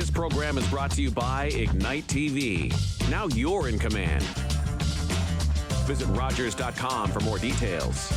This program is brought to you by Ignite TV. Now you're in command. Visit Rogers.com for more details.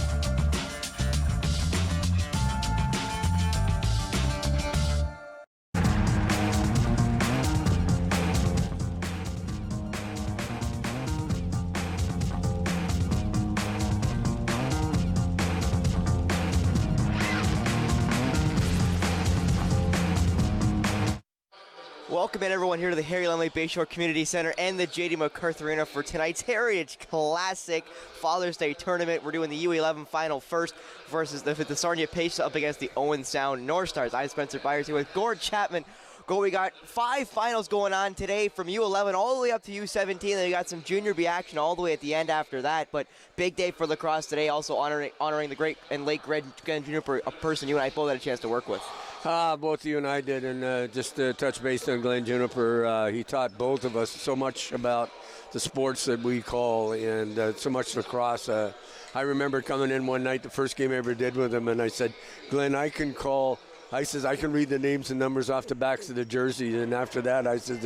Welcome in, everyone, here to the Harry Lumley Bayshore Community Center and the J.D. MacArthur Arena for tonight's Heritage Classic Father's Day Tournament. We're doing the U11 final first versus the Sarnia Pace up against the Owen Sound North Stars. I'm Spencer Byers here with Gord Chapman. We got 5 finals going on today from U11 all the way up to U17. Then we got some Junior B action all the way at the end after that. But big day for lacrosse today, also honoring the great and late Glenn Juniper, a person you and I both had a chance to work with. Both you and I did, and just to touch base on Glenn Juniper, he taught both of us so much about the sports that we call, and so much lacrosse. I remember coming in one night, the first game I ever did with him, and I said, Glenn, I can read the names and numbers off the backs of the jerseys, and after that, I said,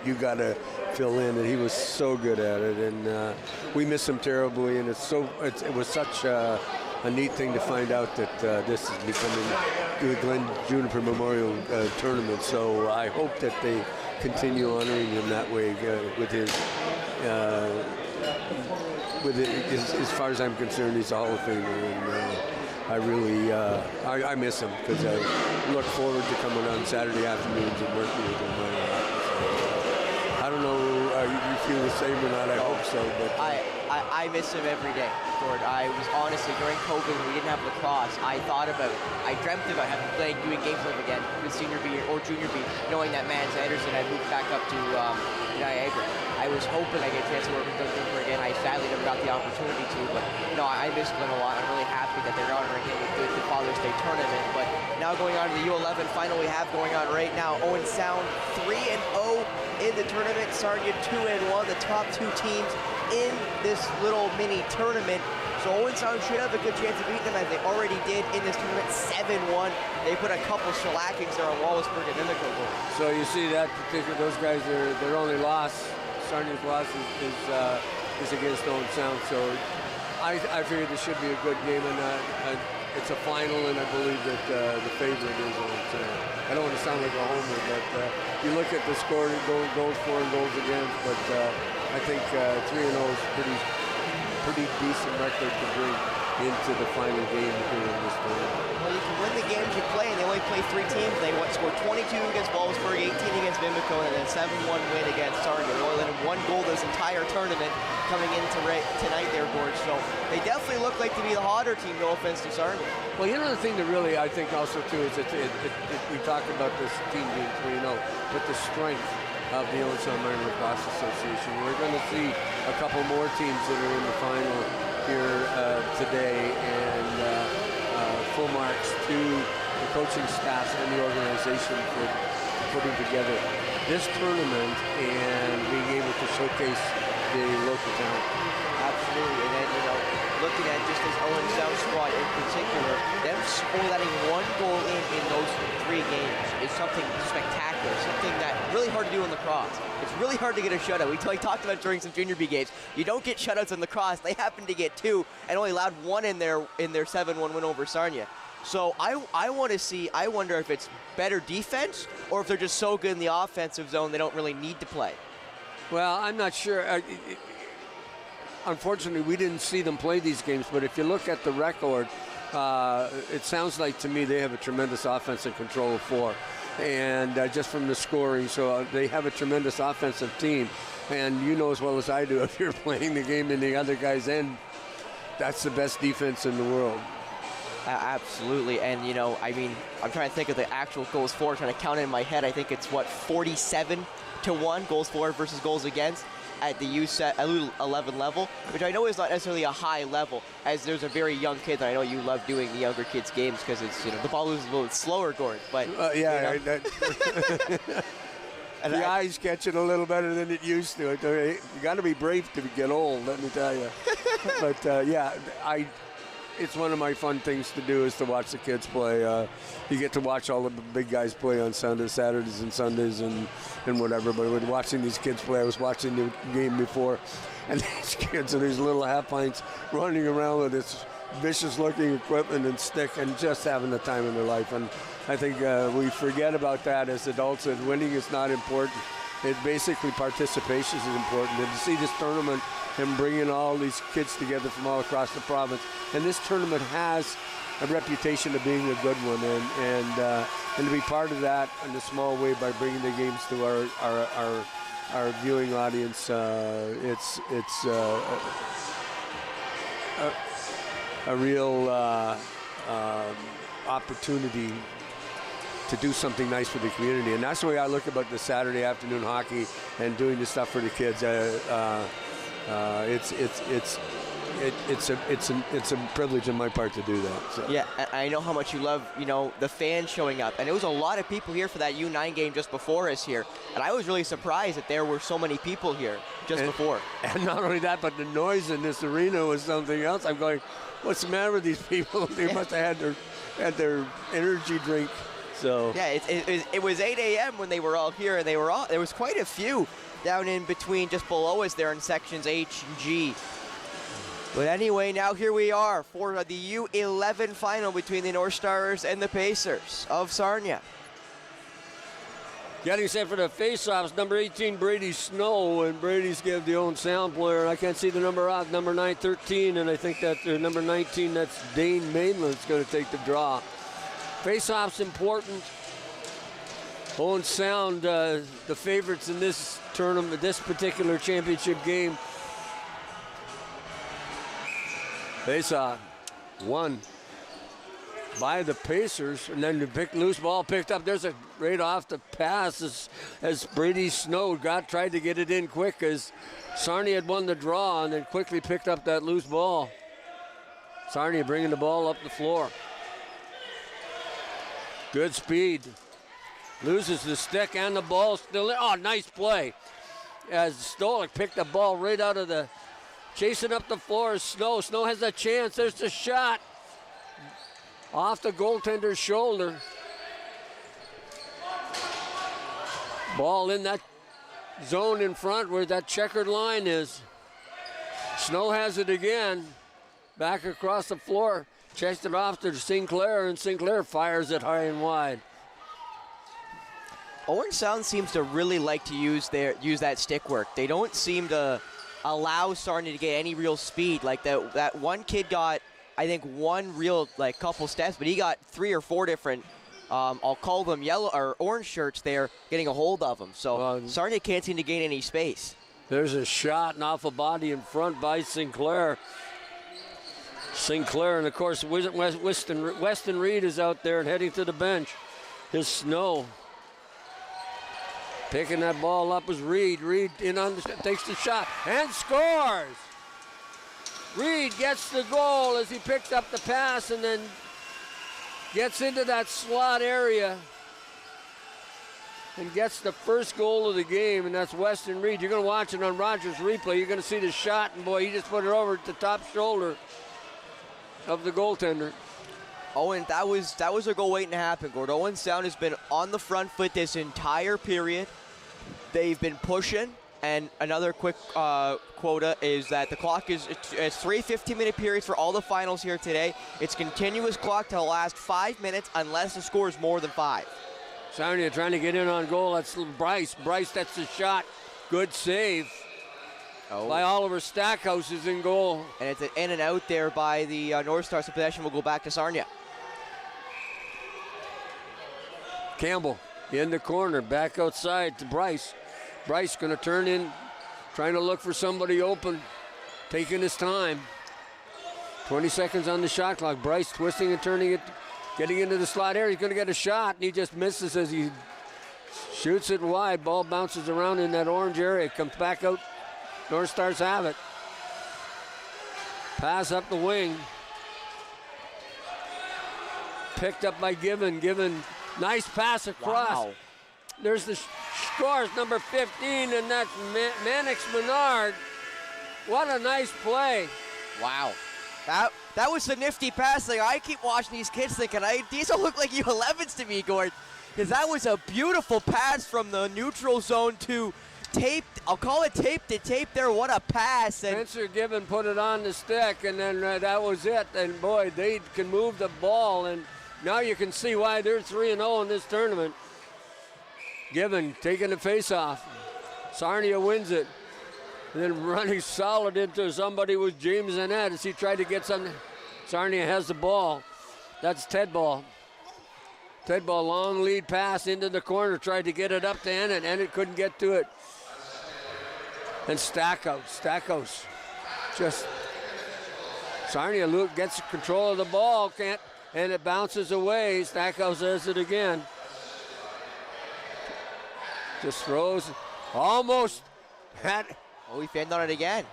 you got to fill in, and he was so good at it, and we miss him terribly, and it was such a neat thing to find out that this is becoming the Glenn Juniper Memorial Tournament. So I hope that they continue honoring him that way as far as I'm concerned, he's a Hall of Famer, and I really I miss him because I look forward to coming on Saturday afternoons and working with him. I don't know you feel the same or not. I hope so, but I miss him every day, Gord. I was honestly, during COVID when we didn't have lacrosse, I dreamt about doing games with him again with Senior B or Junior B, knowing that Mans Anderson had moved back up to Niagara. I was hoping I'd get a chance to work with Doug Juniper again. I sadly never got the opportunity to, but I miss Glenn a lot. I'm really happy that they're honoring him with the Father's Day Tournament. But now going on to the U11 final we have going on right now. Owen Sound 3-0 in the tournament. Sarnia 2-1, the top 2 teams in this little mini tournament. So Owen Sound should have a good chance of beating them, as they already did in this tournament, 7-1. They put a couple shellackings there on Wallaceburg and Mimico. So you see that particular, those guys, their only loss, Sarnia's loss is against Owen Sound. So I figure this should be a good game, and it's a final, and I believe that the favorite is Owen Sound. I don't want to sound like a homer, but you look at the score, goals for and goals against, but I think 3-0 is pretty decent record to bring into the final game here in this tournament. Well, you can win the games you play, and they only play 3 teams. They scored 22 against Wallaceburg, 18 against Mimico, and then a 7-1 win against Sarnia. They only let in 1 goal this entire tournament coming into tonight there, Gord. So they definitely look like to be the hotter team, no offense to Sarnia. Well, the thing that really I think also too is that we talk about this team being 3-0, but the strength of the Owen Sound Minor Lacrosse Association. We're going to see a couple more teams that are in the final here today, and full marks to the coaching staff and the organization for putting together this tournament and being able to showcase the local talent. Absolutely, and then, looking at just this Owen Sound squad in particular, them only letting 1 goal in those 3 games is something spectacular, something that really hard to do in lacrosse. It's really hard to get a shutout. We talked about it during some Junior B games. You don't get shutouts in lacrosse. They happen to get 2 and only allowed 1 in their 7-1 win over Sarnia. So I wonder if it's better defense or if they're just so good in the offensive zone they don't really need to play. Well, I'm not sure. Unfortunately, we didn't see them play these games, but if you look at the record, it sounds like to me they have a tremendous offensive control of 4, and just from the scoring, so they have a tremendous offensive team, and you know as well as I do, if you're playing the game in the other guy's end, that's the best defense in the world. Absolutely, and I'm trying to think of the actual goals for, trying to count it in my head. I think it's 47-1 goals for versus goals against at the U11 level, which I know is not necessarily a high level, as there's a very young kid, and I know you love doing the younger kids' games because it's the ball moves a little bit slower, Gord. But And the eyes catch it a little better than it used to. You got to be brave to get old, let me tell you. But it's one of my fun things to do is to watch the kids play. You get to watch all the big guys play on Sundays, Saturdays and Sundays and whatever. But when watching these kids play, I was watching the game before, and these kids and these little half pints running around with this vicious-looking equipment and stick and just having the time of their life. And I think we forget about that as adults, that winning is not important. It basically participation is important. And to see this tournament and bringing all these kids together from all across the province, and this tournament has a reputation of being a good one, and to be part of that in a small way by bringing the games to our viewing audience, it's a real opportunity to do something nice for the community. And that's the way I look about the Saturday afternoon hockey and doing the stuff for the kids. It's a privilege on my part to do that. So. Yeah, I know how much you love, the fans showing up. And it was a lot of people here for that U9 game just before us here. And I was really surprised that there were so many people here before. And not only that, but the noise in this arena was something else. I'm going, what's the matter with these people? They must have had their energy drink. So yeah, it was 8 a.m. when they were all here, and there was quite a few down in between just below us there in sections H and G. But anyway, now here we are for the U11 final between the North Stars and the Pacers of Sarnia. Getting set for the face-offs, number 18, Brady Snow, and Brady's give the Owen Sound player. I can't see the number off, number 9, 13, and I think that number 19, that's Dane Maitland's going to take the draw. Face-off's important. Owen Sound, the favorites in this tournament, this particular championship game. Face-off, won by the Pacers, and then the loose ball picked up. There's a right off the pass as Brady Snow tried to get it in quick as Sarnia had won the draw and then quickly picked up that loose ball. Sarnia bringing the ball up the floor. Good speed. Loses the stick and the ball still in. Oh, nice play. As Stolik picked the ball right out of the, chasing up the floor is Snow. Snow has a chance. There's the shot. Off the goaltender's shoulder. Ball in that zone in front where that checkered line is. Snow has it again. Back across the floor. Chased it off to Sinclair, and Sinclair fires it high and wide. Owen Sound seems to really like to use that stick work. They don't seem to allow Sarnia to get any real speed. Like that one kid got, I think, one real couple steps, but he got 3 or 4 different, I'll call them yellow or orange shirts there, getting a hold of them. So Sarnia can't seem to gain any space. There's a shot and off a body in front by Sinclair. Sinclair, and of course Weston Reed is out there and heading to the bench. His Snow. Picking that ball up was Reed. Reed in on takes the shot and scores. Reed gets the goal as he picks up the pass and then gets into that slot area and gets the first goal of the game, and that's Weston Reed. You're going to watch it on Rogers replay. You're going to see the shot, and boy, he just put it over at the top shoulder of the goaltender. Owen, that was a goal waiting to happen, Gord. Owen Sound has been on the front foot this entire period. They've been pushing, and another quick quota is that the clock is it's 3 15-minute periods for all the finals here today. It's continuous clock to the last 5 minutes unless the score is more than 5. Sarnia trying to get in on goal. That's Bryce. Bryce, that's the shot. Good save. By Oliver Stackhouse is in goal. And it's an in and out there by the North Stars. The possession will go back to Sarnia. Campbell in the corner, back outside to Bryce. Bryce going to turn in, trying to look for somebody open, taking his time. 20 seconds on the shot clock. Bryce twisting and turning it, getting into the slot area. He's going to get a shot, and he just misses as he shoots it wide. Ball bounces around in that orange area. Comes back out. North Stars have it. Pass up the wing. Picked up by Given. Given, nice pass across. Wow. There's the scores, number 15, and that's Mannix Menard. What a nice play. Wow. That was a nifty pass. Like, I keep watching these kids thinking, these don't look like U11s to me, Gord. Because that was a beautiful pass from the neutral zone to tape. I'll call it tape to tape there. What a pass. And Spencer Gibbon put it on the stick, and then that was it. And, boy, they can move the ball. And now you can see why they're 3-0 in this tournament. Gibbon taking the face-off. Sarnia wins it. And then running solid into somebody was James Annette as he tried to get something. Sarnia has the ball. That's Ted Ball. Ted Ball, long lead pass into the corner, tried to get it up to Annette. Annette couldn't get to it. And Stackhouse. Just Sarnia gets control of the ball, and it bounces away. Stackhouse has it again. Just throws almost at. Oh, he fanned on it again.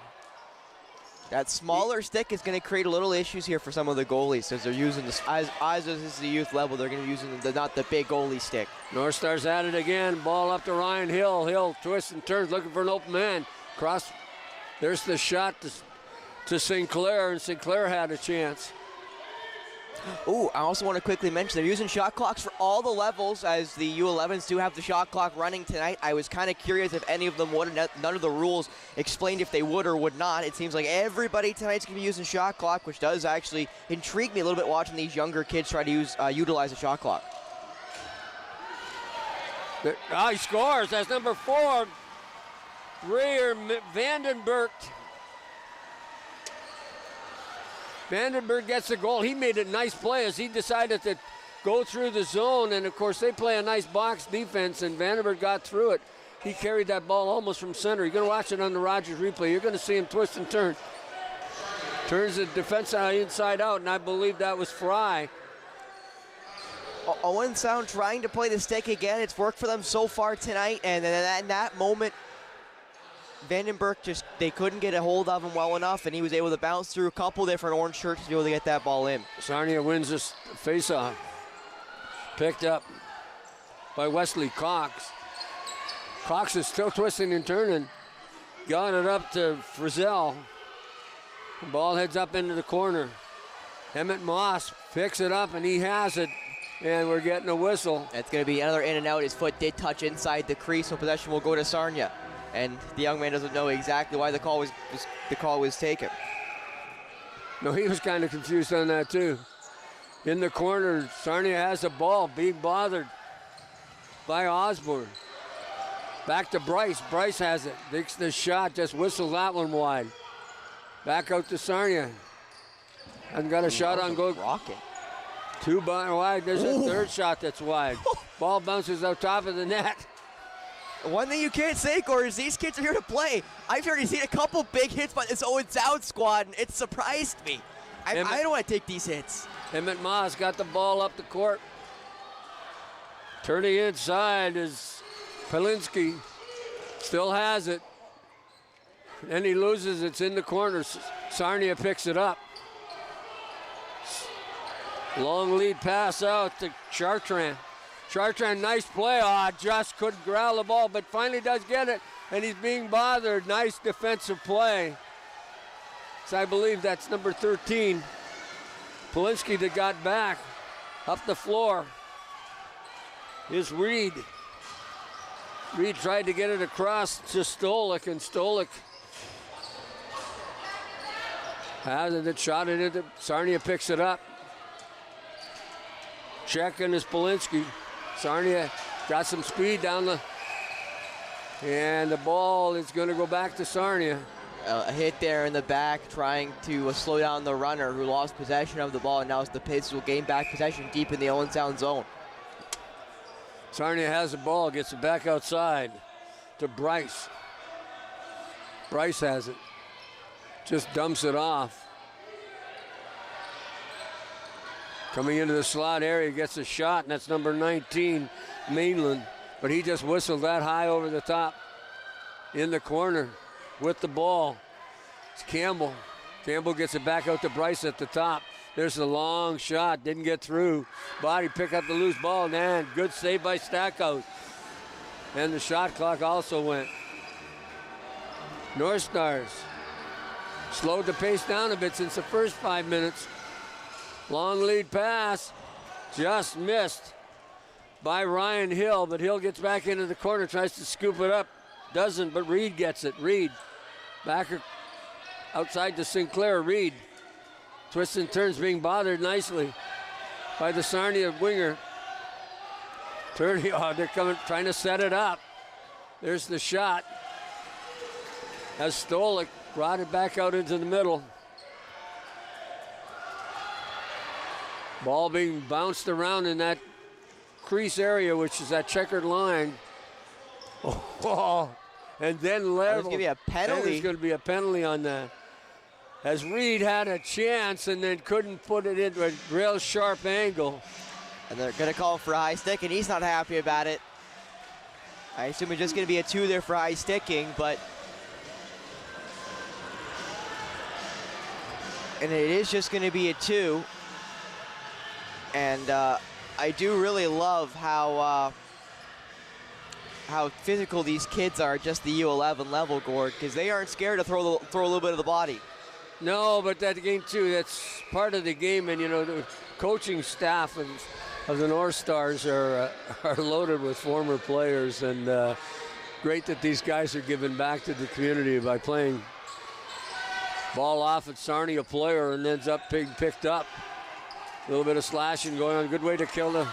That smaller stick is going to create a little issues here for some of the goalies as they're using this. As this is the youth level, they're going to be using not the big goalie stick. North Stars at it again. Ball up to Ryan Hill. Hill twists and turns, looking for an open man. Cross. There's the shot to Sinclair, and Sinclair had a chance. Ooh, I also want to quickly mention they're using shot clocks for all the levels, as the U11s do have the shot clock running tonight. I was kind of curious if any of them would. None of the rules explained if they would or would not. It seems like everybody tonight's going to be using shot clock, which does actually intrigue me a little bit watching these younger kids try to utilize the shot clock. He scores. That's number 4, Rayer Vandenberg. Vandenberg gets the goal. He made a nice play as he decided to go through the zone. And, of course, they play a nice box defense, and Vandenberg got through it. He carried that ball almost from center. You're going to watch it on the Rogers replay. You're going to see him twist and turn. Turns the defense inside out, and I believe that was Fry. Owen Sound trying to play the stick again. It's worked for them so far tonight. And then in that moment, Vandenberg they couldn't get a hold of him well enough, and he was able to bounce through a couple different orange shirts to be able to get that ball in. Sarnia wins this face-off. Picked up by Wesley Cox. Cox is still twisting and turning. Got it up to Frizzell. The ball heads up into the corner. Emmett Moss picks it up, and he has it. And we're getting a whistle. It's going to be another in and out. His foot did touch inside the crease, so possession will go to Sarnia. And the young man doesn't know exactly why the call was taken. No, he was kind of confused on that too. In the corner, Sarnia has the ball, being bothered by Osborne. Back to Bryce. Bryce has it. Takes the shot, just whistles that one wide. Back out to Sarnia. And got a shot on goal. Rocket. 2 wide. There's a third shot that's wide. Ball bounces out top of the net. One thing you can't say, Corey, is these kids are here to play. I've already seen a couple big hits by this Owen Sound squad, and it surprised me. I don't want to take these hits. Emmett Moss got the ball up the court. Turning inside is Pelinski. Still has it. And he loses. It's in the corner. Sarnia picks it up. Long lead pass out to Chartrand. Chartrand, nice play. Just couldn't grab the ball, but finally does get it, and he's being bothered. Nice defensive play. So I believe that's number 13. Polinsky that got back up the floor. Here's Reed. Reed tried to get it across to Stolik, and Stolik has it, shot it into Sarnia, picks it up. Checking is Polinsky. Sarnia got some speed down and the ball is going to go back to Sarnia. A hit there in the back trying to slow down the runner who lost possession of the ball, and now it's the Pacers will gain back possession deep in the Owen Sound zone. Sarnia has the ball, gets it back outside to Bryce. Bryce has it. Just dumps it off. Coming into the slot area, gets a shot, and that's number 19, Mainland. But he just whistled that high over the top in the corner with the ball. It's Campbell. Campbell gets it back out to Bryce at the top. There's a long shot, didn't get through. Body pick up the loose ball, and good save by Stackhouse. And the shot clock also went. North Stars slowed the pace down a bit since the first 5 minutes. Long lead pass, just missed by Ryan Hill, but Hill gets back into the corner, tries to scoop it up. Doesn't, but Reed gets it. Reed, back outside to Sinclair. Reed, twists and turns, being bothered nicely by the Sarnia winger. They're coming, trying to set it up. There's the shot. As Stolik brought it back out into the middle. Ball being bounced around in that crease area, which is that checkered line. Oh, and then level. There's going to be a penalty. There's going to be a penalty on that. As Reed had a chance and then couldn't put it into a real sharp angle. And they're going to call for a high stick, and he's not happy about it. I assume it's just going to be a 2 there for high sticking, but... And it is just going to be a 2. And I do really love how physical these kids are, just the U11 level, Gord, because they aren't scared to throw a little bit of the body. No, but that game too, that's part of the game, and you know, the coaching staff of the North Stars are loaded with former players, and great that these guys are giving back to the community by playing. Ball off at Sarnia player and ends up being picked up. A little bit of slashing going on. Good way to kill the.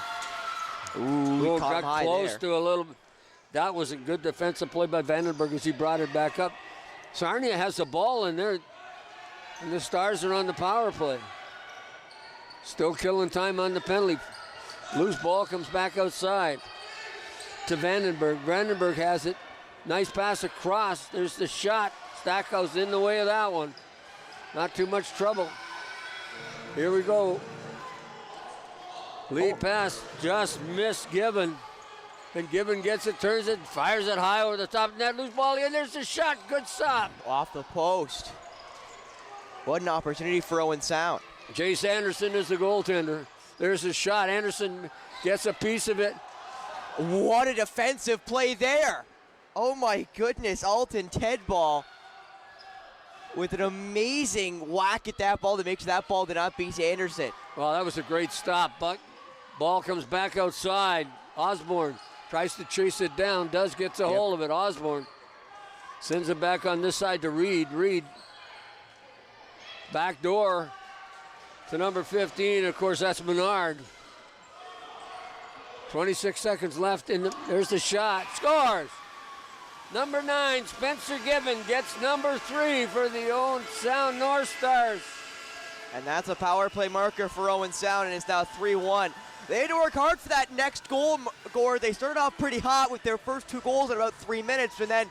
Ooh, got close to a little. That was a good defensive play by Vandenberg as he brought it back up. Sarnia has the ball in there, and the Stars are on the power play. Still killing time on the penalty. Loose ball comes back outside to Vandenberg. Vandenberg has it. Nice pass across. There's the shot. Stackhouse in the way of that one. Not too much trouble. Here we go. Lead pass just missed Gibbon. And Gibbon gets it, turns it, fires it high over the top of the net. Loose ball in. There's the shot. Good stop. Off the post. What an opportunity for Owen Sound. Jace Anderson is the goaltender. There's a shot. Anderson gets a piece of it. What a defensive play there. Oh my goodness. Alton Tedball with an amazing whack at that ball to make sure that ball did not beat Anderson. Well, that was a great stop. Buck. Ball comes back outside. Osborne tries to chase it down. Does gets a hold of it. Osborne sends it back on this side to Reed. Reed. Back door to number 15. Of course, that's Menard. 26 seconds left. There's the shot. Scores! Number 9, Spencer Gibbon gets number 3 for the Owen Sound North Stars. And that's a power play marker for Owen Sound, and it's now 3-1. They had to work hard for that next goal, Gord. They started off pretty hot with their first 2 goals in about 3 minutes, and then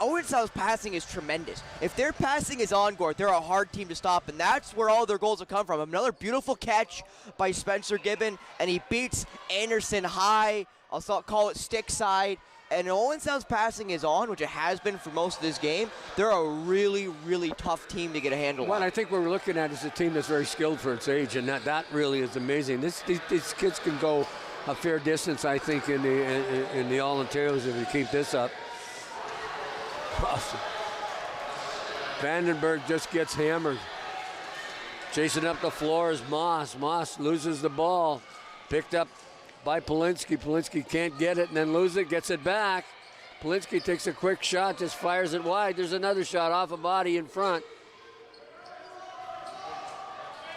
Owen Sound's passing is tremendous. If their passing is on, Gord, they're a hard team to stop, and that's where all their goals have come from. Another beautiful catch by Spencer Gibbon, and he beats Anderson high. I'll call it stick side. And Owen Sound's passing is on, which it has been for most of this game. They're a really, really tough team to get a handle on. What I think what we're looking at is a team that's very skilled for its age, and that really is amazing. These kids can go a fair distance, I think, in the All-Ontario's if we keep this up. Awesome. Vandenberg just gets hammered. Chasing up the floor is Moss. Moss loses the ball. Picked up by Polinsky. Polinsky can't get it and then lose it, gets it back. Polinsky takes a quick shot, just fires it wide. There's another shot off a body in front.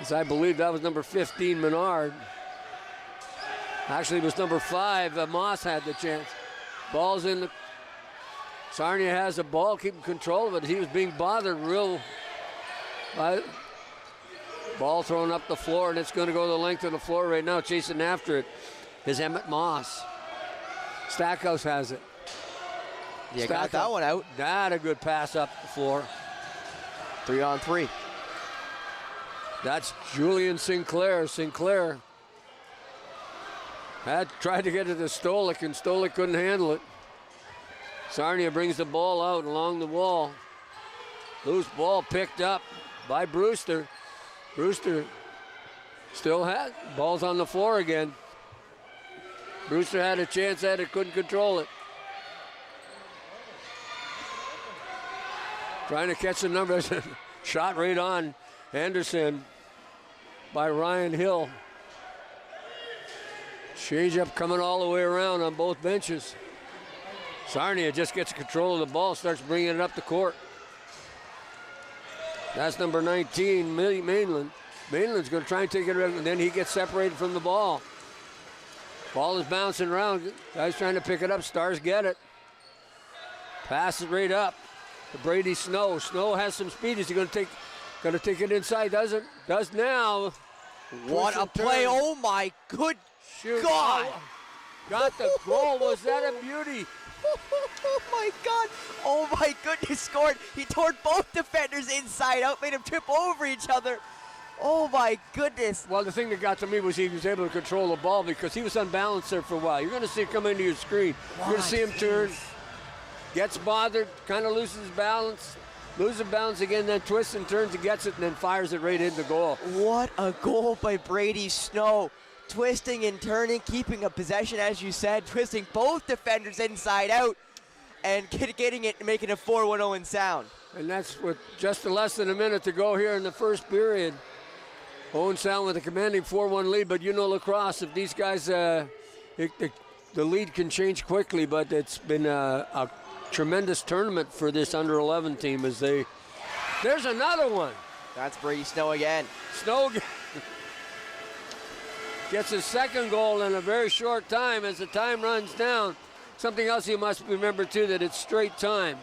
As I believe that was number 15, Menard. Actually, it was number 5. Moss had the chance. Ball's in the... Sarnia has the ball, keeping control of it. He was being bothered real... Ball thrown up the floor, and it's going to go the length of the floor right now. Chasing after it is Emmett Moss. Stackhouse has it. Yeah, got that one out. That a good pass up the floor. 3-on-3. That's Julian Sinclair. Sinclair had tried to get it to Stolik, and Stolik couldn't handle it. Sarnia brings the ball out along the wall. Loose ball picked up by Brewster. Brewster still has ball's on the floor again. Brewster had a chance at it, couldn't control it. Trying to catch the numbers. Shot right on Anderson by Ryan Hill. Change up coming all the way around on both benches. Sarnia just gets control of the ball, starts bringing it up the court. That's number 19, Mainland. Mainland's going to try and take it around, and then he gets separated from the ball. Ball is bouncing around. Guys trying to pick it up. Stars get it. Pass it right up to Brady Snow. Snow has some speed. Is he going to take it inside? Doesn't. Does now. What a play. Oh, my good God. Got the goal. Was that a beauty? Oh my God! Oh my goodness! Scored. He tore both defenders inside out, made them trip over each other. Oh my goodness! Well, the thing that got to me was he was able to control the ball because he was unbalanced there for a while. You're going to see it come into your screen. You're going to see him turn, gets bothered, kind of loses balance, loses balance again, then twists and turns and gets it, and then fires it right into goal. What a goal by Brady Snow! Twisting and turning, keeping a possession, as you said, twisting both defenders inside out, and getting it and making a 4-1 Owen Sound. And that's with just less than a minute to go here in the first period. Owen Sound with a commanding 4-1 lead, but you know lacrosse, if these guys, the lead can change quickly, but it's been a tremendous tournament for this under-11 team as there's another one. That's Brady Snow again. Snow gets his second goal in a very short time as the time runs down. Something else you must remember, too, that it's straight time.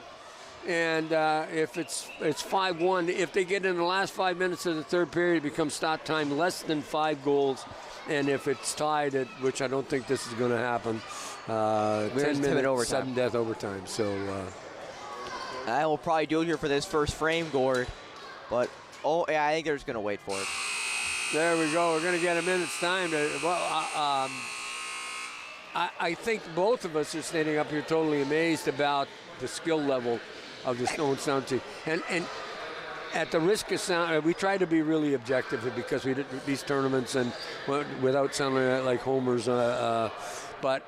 And if it's 5-1, if they get in the last 5 minutes of the third period, it becomes stop time, less than 5 goals. And if it's tied, which I don't think this is going to happen, 10 minute overtime. Sudden death overtime. So I will probably do it here for this first frame, Gord. But, I think they're just going to wait for it. There we go. We're going to get a minute's time. I think both of us are standing up here totally amazed about the skill level of this Owen Sound team. And at the risk of sound, we try to be really objective because we did these tournaments and without sounding like homers. But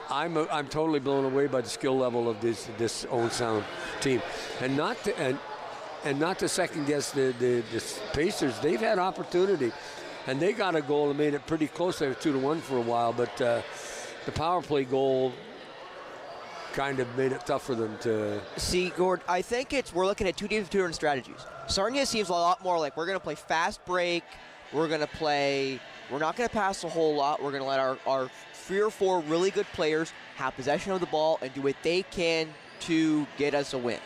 I'm totally blown away by the skill level of this Owen Sound team, and not to second guess the Pacers. They've had opportunity, and they got a goal and made it pretty close. They were 2-1 for a while, but the power play goal kind of made it tough for them to see. Gord, I think we're looking at two different strategies. Sarnia seems a lot more like we're going to play fast break. We're not going to pass a whole lot. We're going to let our 3 or 4 really good players have possession of the ball and do what they can to get us a win.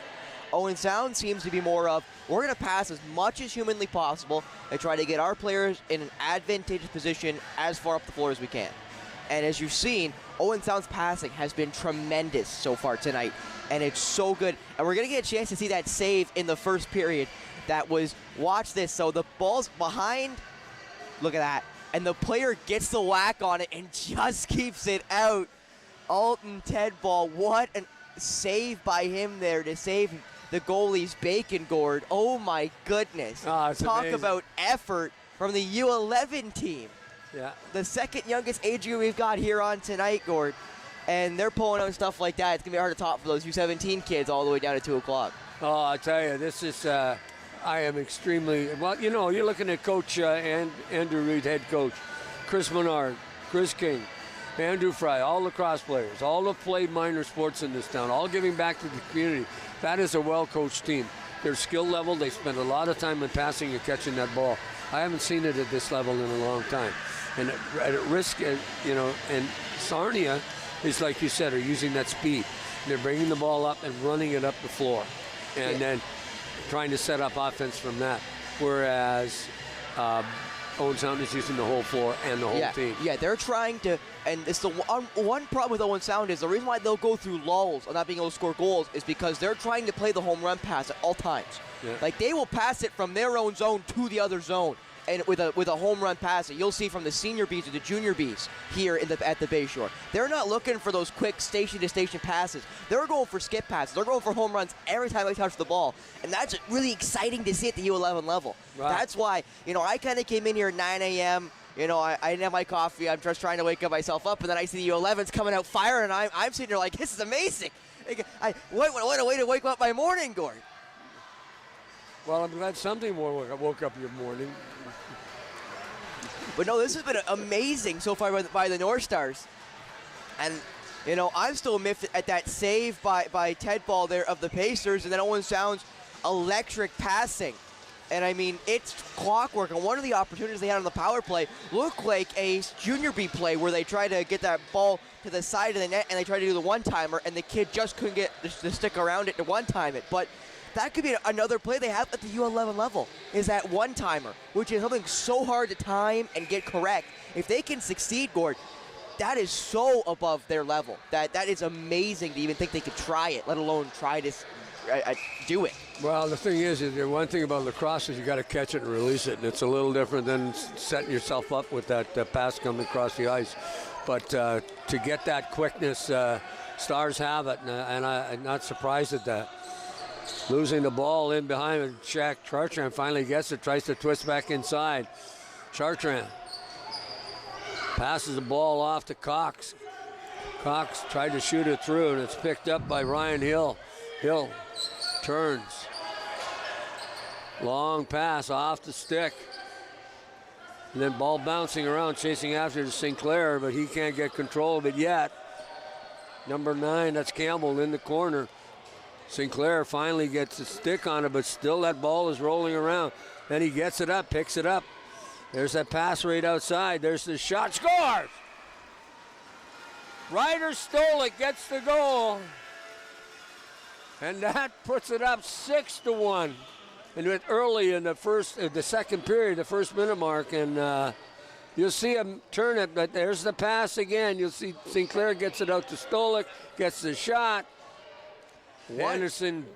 Owen Sound seems to be more of, we're going to pass as much as humanly possible and try to get our players in an advantageous position as far up the floor as we can. And as you've seen, Owen Sound's passing has been tremendous so far tonight, and it's so good. And we're going to get a chance to see that save in the first period that was, watch this, so the ball's behind, look at that, and the player gets the whack on it and just keeps it out. Alton Tedball, what a save by him there to save the goalie's bacon, Gord. Oh my goodness. Talk amazing. About effort from the U11 team. Yeah. The second youngest age group we've got here on tonight, Gord. And they're pulling out stuff like that. It's going to be hard to top for those U17 kids all the way down to 2 o'clock. Oh, I tell you, this is, I am extremely, well, you know, you're looking at Coach Andrew Reed, head coach, Chris Menard, Chris King, Andrew Fry, all lacrosse players, all have played minor sports in this town, all giving back to the community. That is a well-coached team. Their skill level, they spend a lot of time in passing and catching that ball. I haven't seen it at this level in a long time. And at risk, you know, and Sarnia is, like you said, are using that speed. They're bringing the ball up and running it up the floor and then trying to set up offense from that. Whereas Owen Sound is using the whole floor and the whole team. Yeah, they're trying to, and it's the one problem with Owen Sound is the reason why they'll go through lulls on not being able to score goals is because they're trying to play the home run pass at all times. Yeah. Like they will pass it from their own zone to the other zone. And with a home run pass that you'll see from the senior Bs or the junior Bs here at the Bayshore. They're not looking for those quick station-to-station passes. They're going for skip passes. They're going for home runs every time they touch the ball. And that's really exciting to see at the U11 level. Right. That's why, you know, I kind of came in here at 9 a.m., you know, I didn't have my coffee. I'm just trying to wake myself up. And then I see the U11s coming out firing, and I'm sitting there like, this is amazing. What a way to wake up my morning, Gord. Well, I'm glad something more woke up your morning. But no, this has been amazing so far by the North Stars. And, you know, I'm still miffed at that save by Ted Ball there of the Pacers, and then Owen Sound's electric passing. And, I mean, it's clockwork. And one of the opportunities they had on the power play looked like a junior B play where they tried to get that ball to the side of the net and they tried to do the one-timer, and the kid just couldn't get the stick around it to one-time it. But that could be another play they have at the U11 level, is that one-timer, which is something so hard to time and get correct. If they can succeed, Gord, that is so above their level. That is amazing to even think they could try it, let alone try to do it. Well, the thing is one thing about lacrosse is you got to catch it and release it, and it's a little different than setting yourself up with that pass coming across the ice. But to get that quickness, Stars have it, and I'm not surprised at that. Losing the ball in behind, and Chartrand finally gets it, tries to twist back inside. Chartrand passes the ball off to Cox. Cox tried to shoot it through, and it's picked up by Ryan Hill. Hill turns. Long pass off the stick. And then ball bouncing around, chasing after to Sinclair, but he can't get control of it yet. Number 9, that's Campbell in the corner. Sinclair finally gets a stick on it, but still that ball is rolling around. Then he gets it up, picks it up. There's that pass right outside. There's the shot. Scores! Ryder Stolik gets the goal. And that puts it up 6-1. And with early in the second period, the first minute mark, and you'll see him turn it, but there's the pass again. You'll see Sinclair gets it out to Stolik, gets the shot. Anderson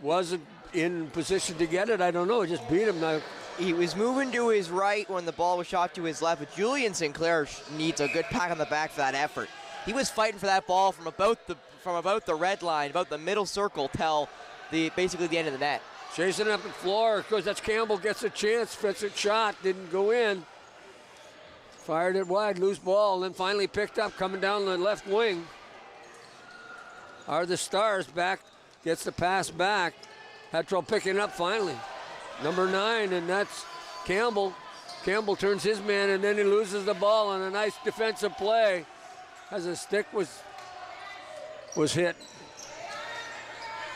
wasn't in position to get it. I don't know. He just beat him now. He was moving to his right when the ball was shot to his left, but Julian Sinclair needs a good pat on the back for that effort. He was fighting for that ball from about the red line, about the middle circle, till basically the end of the net. Chasing up the floor, because that's Campbell gets a chance, fits it, shot, didn't go in. Fired it wide, loose ball, and then finally picked up, coming down the left wing. Are the Stars back, gets the pass back. Had trouble picking up finally. Number 9, and that's Campbell. Campbell turns his man, and then he loses the ball on a nice defensive play as a stick was hit.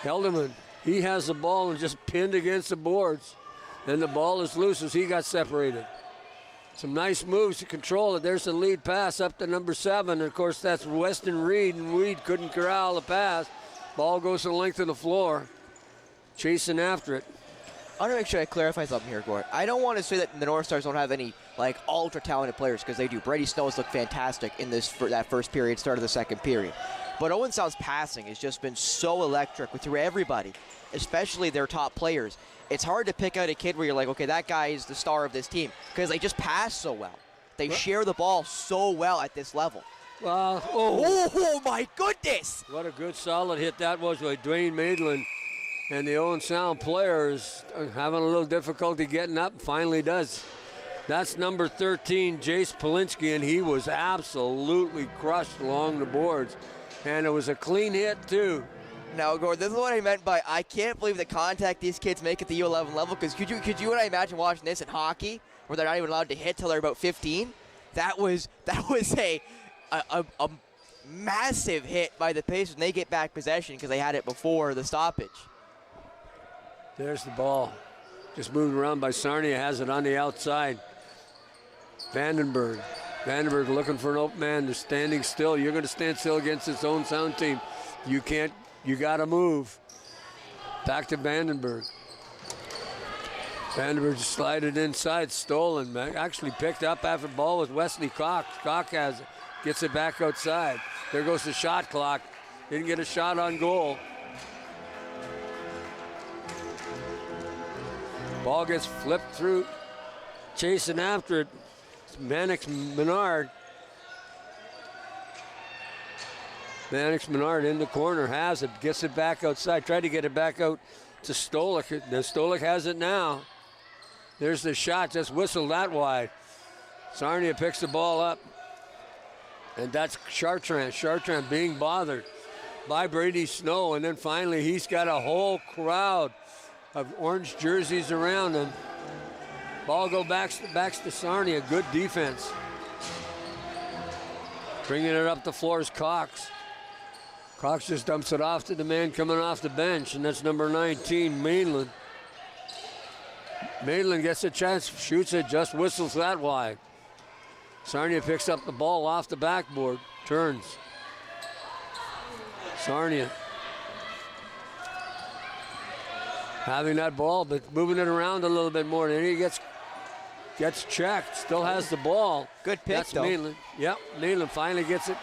Helderman, he has the ball and just pinned against the boards. And the ball is loose as he got separated. Some nice moves to control it. There's the lead pass up to number 7. And of course, that's Weston Reed, and Reed couldn't corral the pass. Ball goes to the length of the floor. Chasing after it. I want to make sure I clarify something here, Gord. I don't want to say that the North Stars don't have any ultra-talented players, because they do. Brady Snow's looked fantastic in that first period, start of the second period. But Owen Sound's passing has just been so electric through everybody, especially their top players. It's hard to pick out a kid where you're like, okay, that guy is the star of this team, because they just pass so well. They share the ball so well at this level. Oh my goodness! What a good solid hit that was by Dwayne Maitland. And the Owen Sound player is having a little difficulty getting up, finally does. That's number 13, Jace Polinsky, and he was absolutely crushed along the boards. And it was a clean hit, too. Now, Gord, this is what I meant by I can't believe the contact these kids make at the U11 level, because could you and I imagine watching this in hockey, where they're not even allowed to hit till they're about 15? That was a massive hit by the Pacers, and they get back possession because they had it before the stoppage. There's the ball. Just moving around by Sarnia, has it on the outside. Vandenberg looking for an open man. They're standing still. You're going to stand still against this Owen Sound team. You can't, you got to move. Back to Vandenberg. Vandenberg just slided inside, stolen. Actually picked up after the ball with Wesley Cox. Cox has it, gets it back outside. There goes the shot clock. Didn't get a shot on goal. Ball gets flipped through, chasing after it. It's Mannix Menard. Mannix Menard in the corner, has it, gets it back outside. Tried to get it back out to Stolik. Stolik has it now. There's the shot, just whistled that wide. Sarnia picks the ball up. And that's Chartrand. Chartrand being bothered by Brady Snow. And then finally he's got a whole crowd of orange jerseys around them. Ball go back to Sarnia. Good defense. Bringing it up the floor is Cox. Cox just dumps it off to the man coming off the bench, and that's number 19, Mainland. Mainland gets a chance, shoots it, just whistles that wide. Sarnia picks up the ball off the backboard, turns. Sarnia having that ball, but moving it around a little bit more. Then he gets checked, still has the ball. Good pick, That's though. Mainland. Yep, Mainland finally gets it,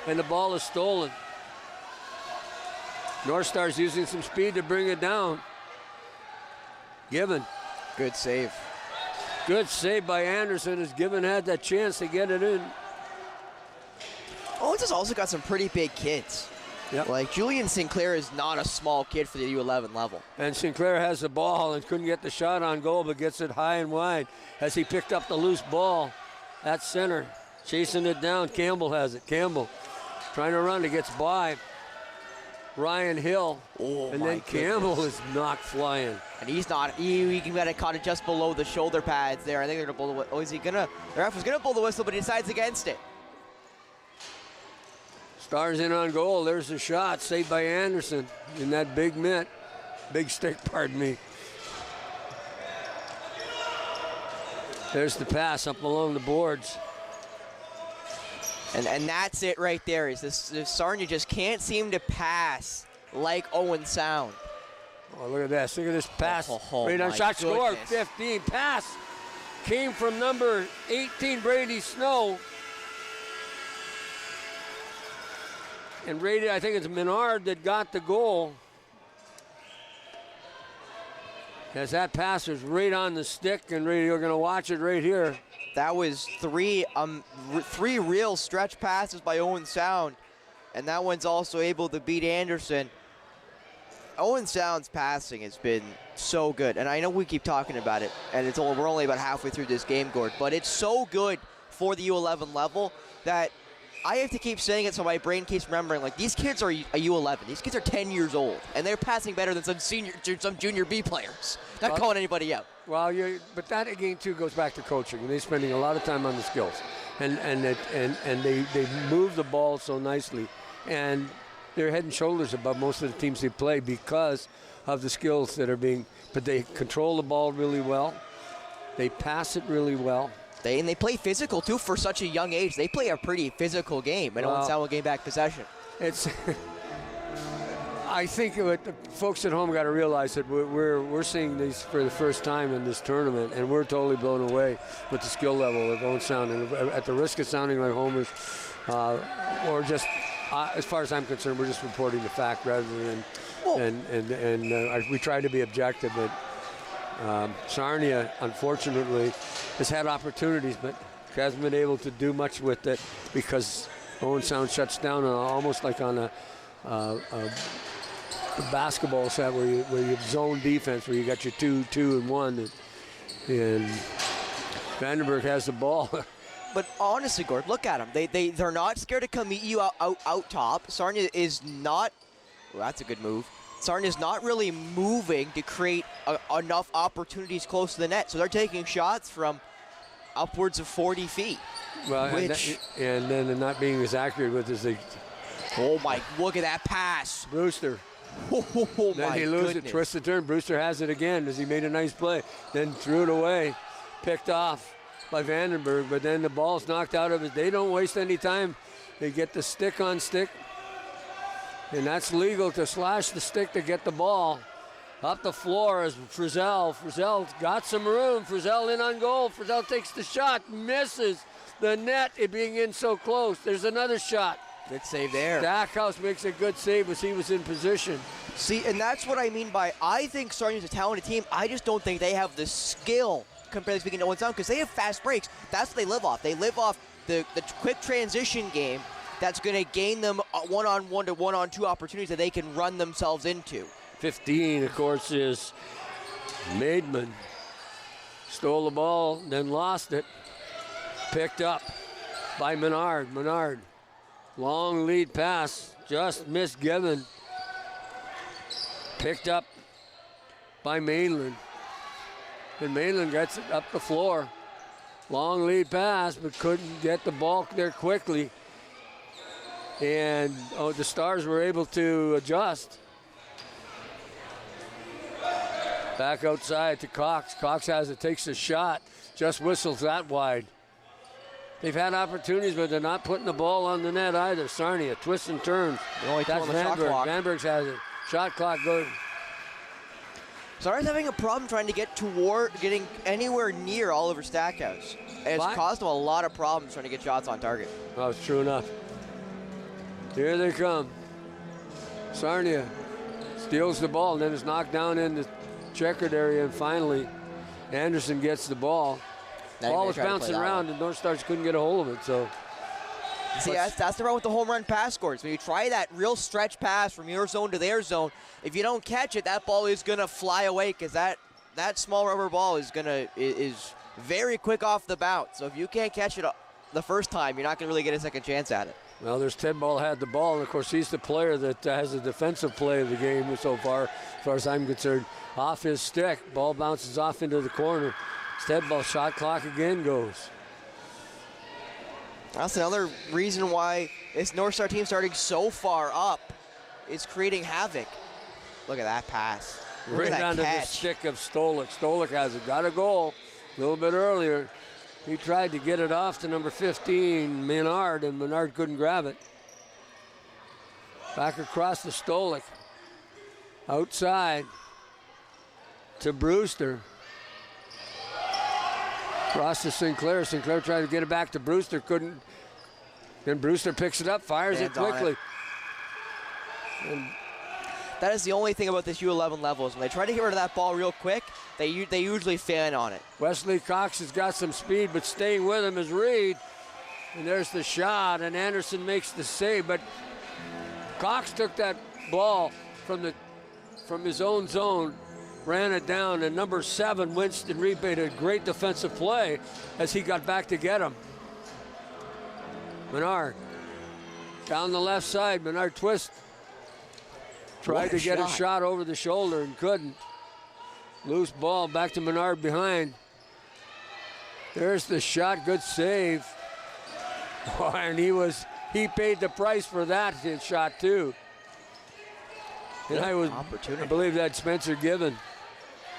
and the ball is stolen. North Star's using some speed to bring it down. Given. Good save. Good save by Anderson as Given had that chance to get it in. Owens has also got some pretty big kids. Yep. Like, Julian Sinclair is not a small kid for the U11 level. And Sinclair has the ball and couldn't get the shot on goal, but gets it high and wide as he picked up the loose ball at center. Chasing it down, Campbell has it. Campbell trying to run, it gets by Ryan Hill. Oh, and my then Campbell goodness. is knocked flying. And he's not, he got it caught it just below the shoulder pads there. I think they're going to blow the whistle. Oh, is he going to? The ref was going to blow the whistle, but he decides against it. Stars in on goal. There's the shot, saved by Anderson in that big mitt. Big stick, pardon me. There's the pass up along the boards. And that's it right there. Is this Sarnia just can't seem to pass like Owen Sound. Oh, look at this. Look at this pass. Right on shot score. goodness. 15. Pass came from number 18, Brady Snow. And Brady, I think it's Menard that got the goal. As that pass was right on the stick, and you're going to watch it right here. That was three real stretch passes by Owen Sound, and that one's also able to beat Anderson. Owen Sound's passing has been so good, and I know we keep talking about it, and we're only about halfway through this game, Gord, but it's so good for the U11 level that I have to keep saying it so my brain keeps remembering, like, these kids are a U11. These kids are 10 years old, and they're passing better than some junior B players. Not calling anybody out. Well, but that again too goes back to coaching, and they're spending a lot of time on the skills, and they move the ball so nicely, and they're head and shoulders above most of the teams they play because of the skills that are being. But they control the ball really well, they pass it really well. And they play physical too for such a young age. They play a pretty physical game, and Owen Sound will gain back possession. It's. I think what the folks at home got to realize that we're seeing these for the first time in this tournament, and we're totally blown away with the skill level of Owen Sound. And at the risk of sounding like homers, or just as far as I'm concerned, we're just reporting the fact rather than we try to be objective. But Sarnia, unfortunately, has had opportunities, but hasn't been able to do much with it because Owen Sound shuts down almost like on a basketball set where you have zone defense, where you got your 2, 2, and 1, and Vandenberg has the ball. But honestly, Gord, look at them. They're not scared to come meet you out top. Sarnia is not. Well, that's a good move. Sarnia's not really moving to create enough opportunities close to the net, so they're taking shots from upwards of 40 feet. Well, and then they're not being as accurate with as they. Oh my! Look at that pass, Brewster. Oh then my he loses goodness. it, twists the turn. Brewster has it again as he made a nice play. Then threw it away, picked off by Vandenberg. But then the ball's knocked out of it. They don't waste any time. They get the stick on stick, and that's legal to slash the stick to get the ball up the floor. As Frizzell got some room. Frizzell in on goal. Frizzell takes the shot, misses the net. It being in so close. There's another shot. Good save there. Stackhouse makes a good save as he was in position. See, and that's what I mean by I think Sarnia's a talented team. I just don't think they have the skill, comparatively speaking, to Owen Sound, because they have fast breaks. That's what they live off. They live off the quick transition game that's going to gain them one-on-one to one-on-two opportunities that they can run themselves into. 15, of course, is Maidman. Stole the ball, then lost it. Picked up by Menard. Menard. Long lead pass, just missed Given. Picked up by Mainland. And Mainland gets it up the floor. Long lead pass, but couldn't get the ball there quickly. And the Stars were able to adjust. Back outside to Cox. Cox has it, takes a shot, just whistles that wide. They've had opportunities, but they're not putting the ball on the net either. Sarnia, twists and turns. That's Vanberg. Vanberg has it. Shot clock goes. Sarnia's having a problem trying to getting anywhere near Oliver Stackhouse. And it's caused them a lot of problems trying to get shots on target. Oh, it's true enough. Here they come. Sarnia steals the ball and then is knocked down in the checkered area, and finally Anderson gets the ball. The ball was bouncing around and North Stars couldn't get a hold of it. So, see, that's the problem with the home run pass scores. When you try that real stretch pass from your zone to their zone, if you don't catch it, that ball is gonna fly away because that small rubber ball is very quick off the bounce. So if you can't catch it the first time, you're not gonna really get a second chance at it. Well, there's Ted Ball had the ball, and of course he's the player that has the defensive play of the game so far, as far as I'm concerned. Off his stick, ball bounces off into the corner. Ted Ball, shot clock again goes. That's another reason why this North Star team starting so far up is creating havoc. Look at that pass. Right onto the stick of Stolik. Stolik has it, got a goal a little bit earlier. He tried to get it off to number 15, Menard, and Menard couldn't grab it. Back across to Stolik. Outside to Brewster. Across to Sinclair. Sinclair tried to get it back to Brewster, couldn't. Then Brewster picks it up, fires it quickly. And that is the only thing about this U11 level is when they try to get rid of that ball real quick, they usually fan on it. Wesley Cox has got some speed, but staying with him is Reed. And there's the shot, and Anderson makes the save. But Cox took that ball from his own zone, ran it down, and number 7, Winston Reed, made a great defensive play as he got back to get him. Menard down the left side. Menard twist. Tried to get a shot over the shoulder and couldn't. Loose ball back to Menard behind. There's the shot, good save. Oh, and he paid the price for that shot too. And I believe that Spencer Given.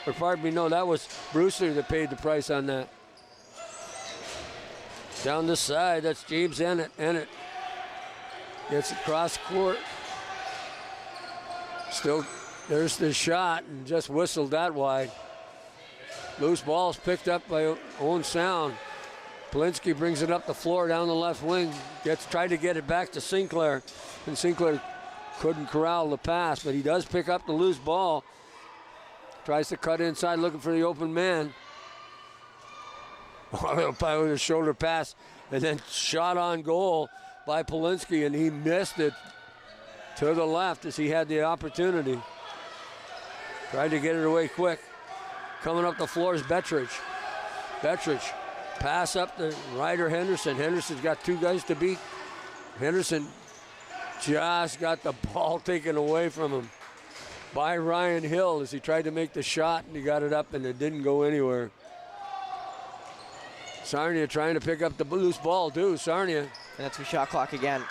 Or pardon me, no, that was Brewster that paid the price on that. Down the side, that's James Ennett. Gets across court. Still, there's the shot, and just whistled that wide. Loose ball's picked up by Owen Sound. Polinsky brings it up the floor down the left wing. Tried to get it back to Sinclair, and Sinclair couldn't corral the pass, but he does pick up the loose ball. Tries to cut inside, looking for the open man. With a shoulder pass, and then shot on goal by Polinsky, and he missed it to the left as he had the opportunity. Tried to get it away quick. Coming up the floor is Bettridge. Bettridge, pass up to Ryder Henderson. Henderson's got 2 guys to beat. Henderson just got the ball taken away from him by Ryan Hill as he tried to make the shot, and he got it up and it didn't go anywhere. Sarnia trying to pick up the loose ball too, Sarnia. And that's a shot clock again.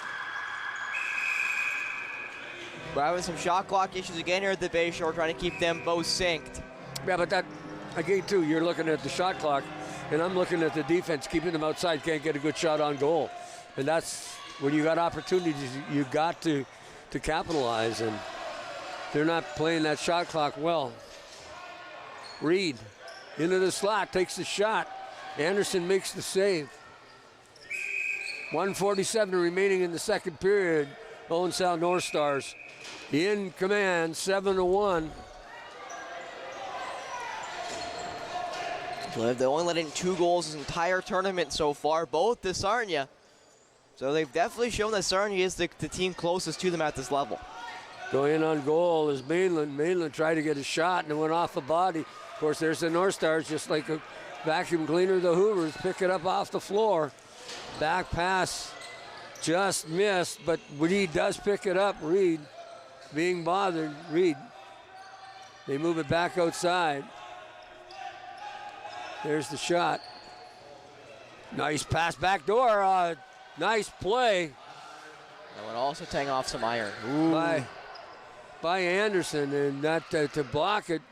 We're having some shot clock issues again here at the Bay Shore, trying to keep them both synced. Yeah, but that, again too, you're looking at the shot clock, and I'm looking at the defense, keeping them outside, can't get a good shot on goal. And that's when you got opportunities, you got to capitalize, and they're not playing that shot clock well. Reed into the slot, takes the shot. Anderson makes the save. 1:47 remaining in the second period. Owen Sound North Stars in command, 7-1. They've only let in 2 goals this entire tournament so far, both to Sarnia. So they've definitely shown that Sarnia is the team closest to them at this level. Going in on goal is Mainland. Mainland tried to get a shot and it went off the body. Of course, there's the North Stars, just like a vacuum cleaner, the Hoovers pick it up off the floor. Back pass just missed, but Reed does pick it up. Reed being bothered. Reed They move it back outside. There's the shot. Nice pass back door. Nice play. That one also taking off some iron. By Anderson, and that to block it.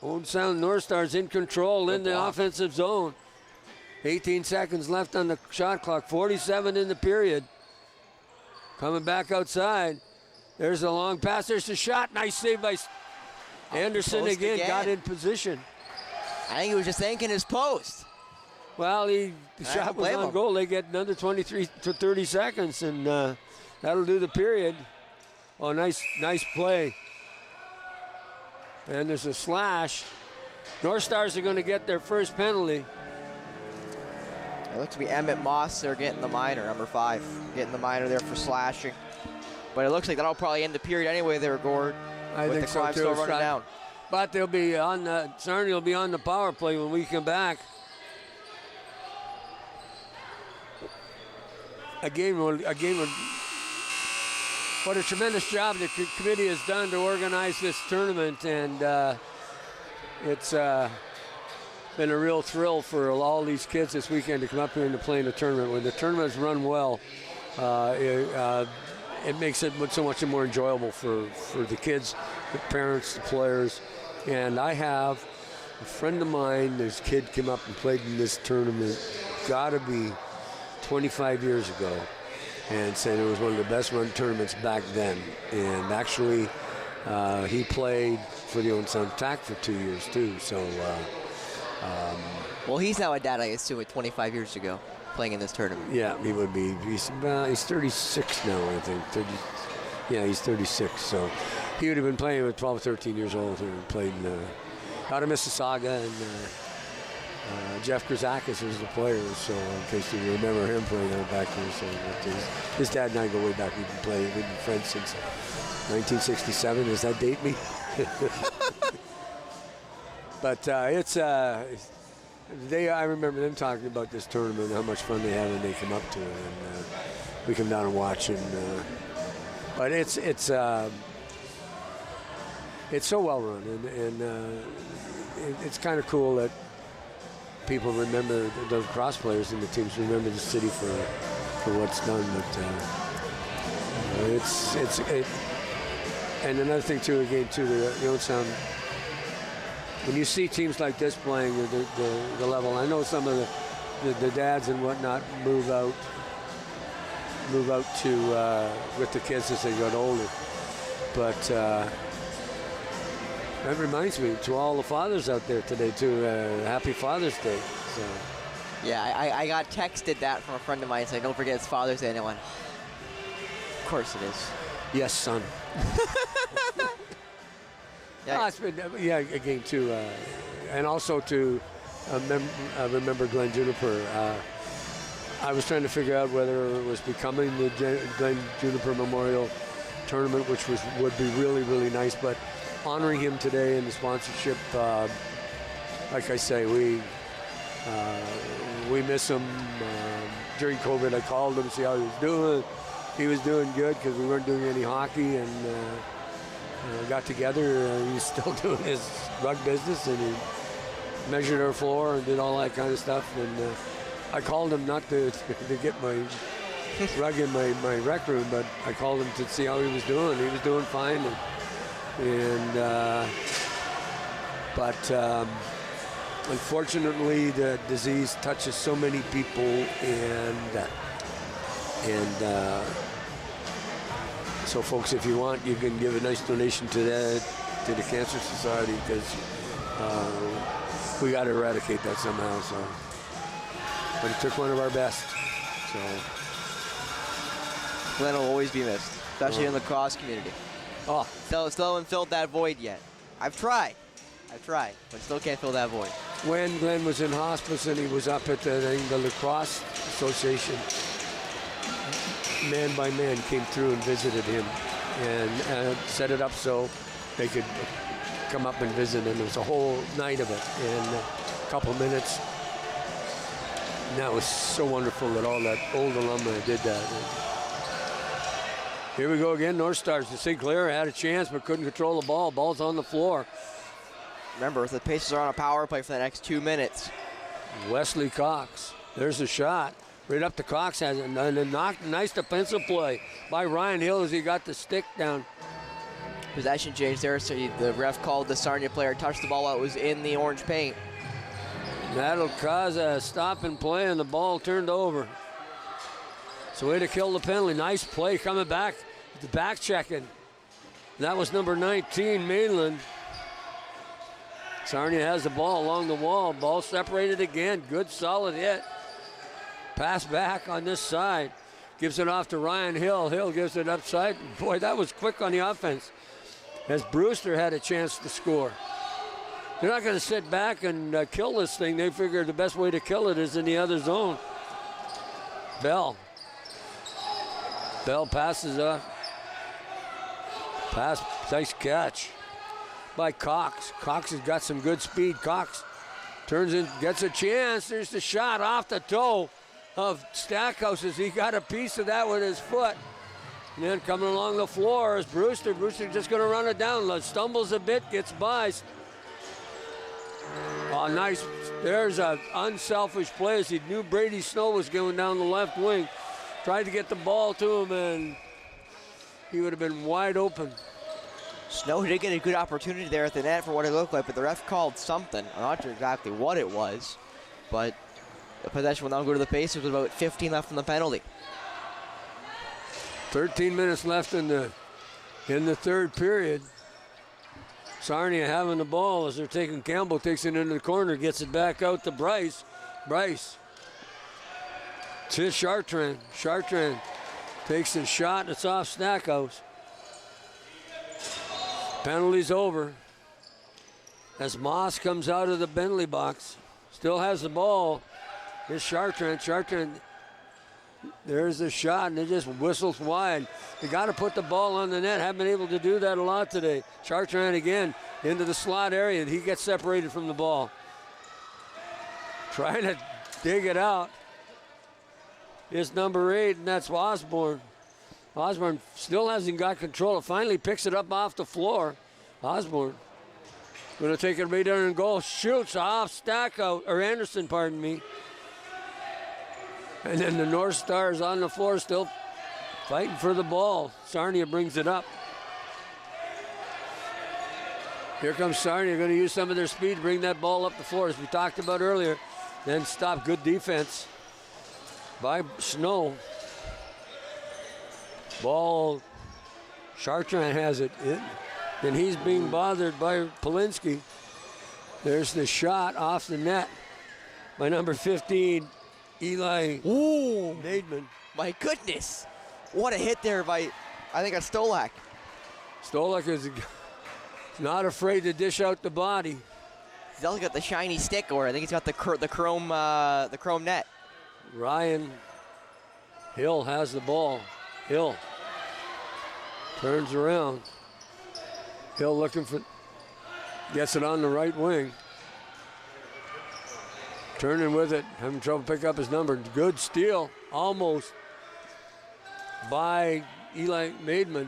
Old Sound North Stars in control in the offensive zone. 18 seconds left on the shot clock. 47 in the period. Coming back outside. There's a long pass. There's the shot. Nice save by Anderson again. Got in position. I think he was just thanking his post. Well, the shot was on goal. They get another 23 to 30 seconds, and that'll do the period. Oh, nice play. And there's a slash. North Stars are going to get their first penalty. It looks to be Emmett Moss. They're getting the minor, number 5. Getting the minor there for slashing. But it looks like that'll probably end the period anyway there, Gord. I think so, too. Still running down. But they'll be on Sarnia will be on the power play when we come back. Again, what a tremendous job the committee has done to organize this tournament, and it's been a real thrill for all these kids this weekend to come up here and to play in the tournament. When the tournament's run well, it makes it so much more enjoyable for the kids, the parents, the players. And I have a friend of mine, this kid came up and played in this tournament, gotta be 25 years ago, and said it was one of the best run tournaments back then. And actually, he played for the Owen Sound TAC for 2 years too. So, well, he's now a dad, I assume, 25 years ago, playing in this tournament. Yeah, he would be. He's 36 now, I think. He's 36. So he would have been playing with 12, 13 years old here and played out of Mississauga, and Jeff Krzakis was the player, so in case you remember him playing out back here. So his dad and I go way back. We've been friends since 1967. Does that date me? But I remember them talking about this tournament and how much fun they have when they come up to it, and we come down and watch. And but it's so well run, and it's kind of cool that people remember the lacrosse players and the teams remember the city for what's done. But and another thing too, again, too, the Owen Sound. When you see teams like this playing the level, I know some of the dads and whatnot move out to with the kids as they get older. But that reminds me to all the fathers out there today too. Happy Father's Day. So. Yeah, I got texted that from a friend of mine saying, "Don't forget it's Father's Day," and I went, "Of course it is." Yes, son. Yeah. It's been, again, too. And also to remember Glen Juniper. I was trying to figure out whether it was becoming the Glen Juniper Memorial Tournament, which would be really, really nice. But honoring him today in the sponsorship, like I say, we miss him. During COVID, I called him to see how he was doing. He was doing good because we weren't doing any hockey, and got together. He's still doing his rug business, and he measured our floor and did all that kind of stuff. And I called him not to get my rug in my rec room, but I called him to see how he was doing. He was doing fine, but unfortunately, the disease touches so many people, and so, folks, if you want, you can give a nice donation to the Cancer Society, because we got to eradicate that somehow. So, but it took one of our best. So, Glenn will always be missed, especially in the lacrosse community. Oh, still haven't filled that void yet. I've tried, but still can't fill that void. When Glenn was in hospice and he was up at the Lacrosse Association, man by man came through and visited him, and set it up so they could come up and visit, and it was a whole night of it in a couple minutes. And that was so wonderful that all that old alumni did that. Here we go again, North Stars. St. Clair had a chance but couldn't control the ball. Ball's on the floor. Remember, the Pacers are on a power play for the next 2 minutes. Wesley Cox. There's a shot. Right up to Cox has it. And a nice defensive play by Ryan Hill as he got the stick down. Possession change there, so the ref called the Sarnia player touched the ball while it was in the orange paint. That'll cause a stop and play, and the ball turned over. So way to kill the penalty. Nice play coming back. The back checking. That was number 19, Mainland. Sarnia has the ball along the wall. Ball separated again. Good solid hit. Pass back on this side. Gives it off to Ryan Hill. Hill gives it upside. Boy, that was quick on the offense. As Brewster had a chance to score. They're not going to sit back and kill this thing. They figured the best way to kill it is in the other zone. Bell passes up. Pass, nice catch by Cox. Cox has got some good speed. Cox turns in, gets a chance. There's the shot off the toe of Stackhouse as he got a piece of that with his foot. And then coming along the floor is Brewster. Brewster just going to run it down. Stumbles a bit, gets by. Oh, nice. There's an unselfish play as he knew Brady Snow was going down the left wing. Tried to get the ball to him, and he would have been wide open. Snow did get a good opportunity there at the net for what it looked like, but the ref called something. I'm not sure exactly what it was, but the possession will now go to the Pacers with about 15 left in the penalty. 13 minutes left in the third period. Sarnia having the ball as they're taking Campbell, takes it into the corner, gets it back out to Bryce. Bryce to Chartrand. Chartrand takes a shot. It's off Stackhouse. Penalty's over as Moss comes out of the Bentley box. Still has the ball. Here's Chartrand. Chartrand, there's the shot, and it just whistles wide. You got to put the ball on the net. Haven't been able to do that a lot today. Chartrand again into the slot area, and he gets separated from the ball. Trying to dig it out is number 8, and that's Osborne. Osborne still hasn't got control. It finally picks it up off the floor. Osborne going to take it right down and goal. Shoots off Stackhouse, or Anderson, pardon me. And then the North Stars on the floor still fighting for the ball. Sarnia brings it up. Here comes Sarnia, going to use some of their speed to bring that ball up the floor, as we talked about earlier. Then stop. Good defense by Snow. Ball, Chartrand has it. Then he's being bothered by Polinsky. There's the shot off the net by number 15, Eli Naidman. My goodness. What a hit there by, I think, Stolak. Stolak is not afraid to dish out the body. He's also got the shiny stick, or I think he's got the chrome net. Ryan Hill has the ball. Hill turns around. Hill looking for, gets it on the right wing. Turning with it, having trouble pick up his number. Good steal, almost, by Eli Maidman.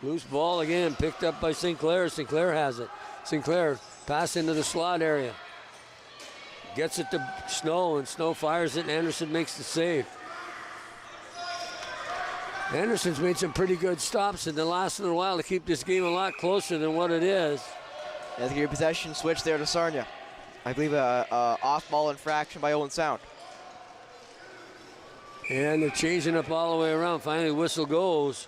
Loose ball again, picked up by St. Clair. St. Clair has it. St. Clair pass into the slot area. Gets it to Snow, and Snow fires it, and Anderson makes the save. Anderson's made some pretty good stops in the last little while to keep this game a lot closer than what it is. I think your possession switch there to Sarnia. I believe a off-ball infraction by Owen Sound. And they're changing up all the way around. Finally, whistle goes.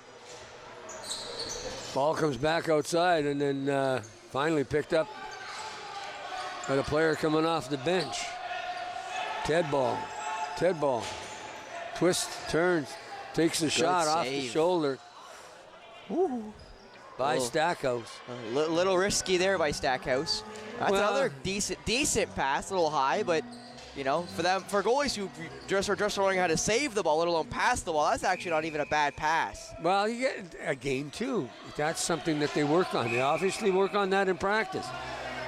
Ball comes back outside, and then finally picked up by the player coming off the bench. Ted Ball. Twists, turns, takes the shot off the shoulder. Ooh. By Stackhouse. A little risky there by Stackhouse. That's another decent pass, a little high, but you know, for goalies who just are learning how to save the ball, let alone pass the ball, that's actually not even a bad pass. Well, you get a game too. That's something that they work on. They obviously work on that in practice.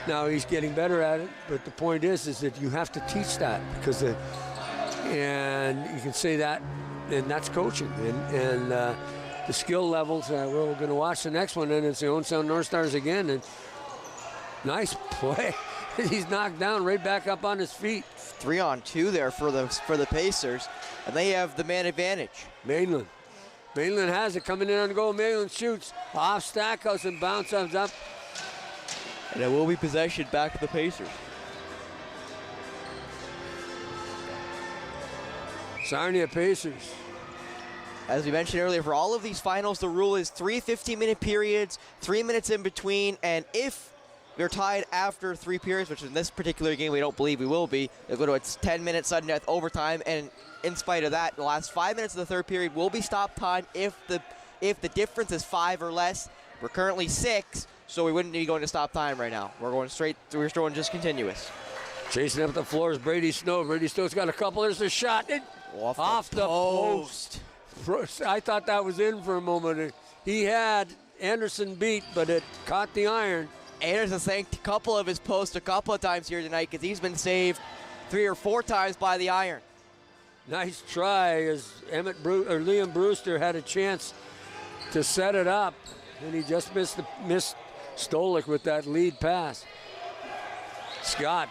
Now he's getting better at it, but the point is that you have to teach that because and you can say that, and that's coaching. And the skill levels. We're going to watch the next one, and it's the Owen Sound North Stars again. And nice play. He's knocked down right back up on his feet. 3-on-2 there for the Pacers, and they have the man advantage. Mainland has it coming in on goal. Mainland shoots off Stackhouse and bounces up. And it will be possession back to the Pacers. Sarnia Pacers. As we mentioned earlier, for all of these finals, the rule is 3 15-minute periods, 3 minutes in between, and if we're tied after 3 periods, which in this particular game we don't believe we will be, they'll go to a 10-minute sudden death overtime, and in spite of that, the last 5 minutes of the third period will be stop time if the difference is 5 or less. We're currently 6, so we wouldn't be going to stop time right now. We're going straight, we're going just continuous. Chasing up the floor is Brady Snow. Brady Snow's got a couple. There's a shot. Off the post. I thought that was in for a moment. He had Anderson beat, but it caught the iron. Anderson thanked a couple of his posts a couple of times here tonight because he's been saved 3 or 4 times by the iron. Nice try as Liam Brewster had a chance to set it up, and he just missed Stolik with that lead pass.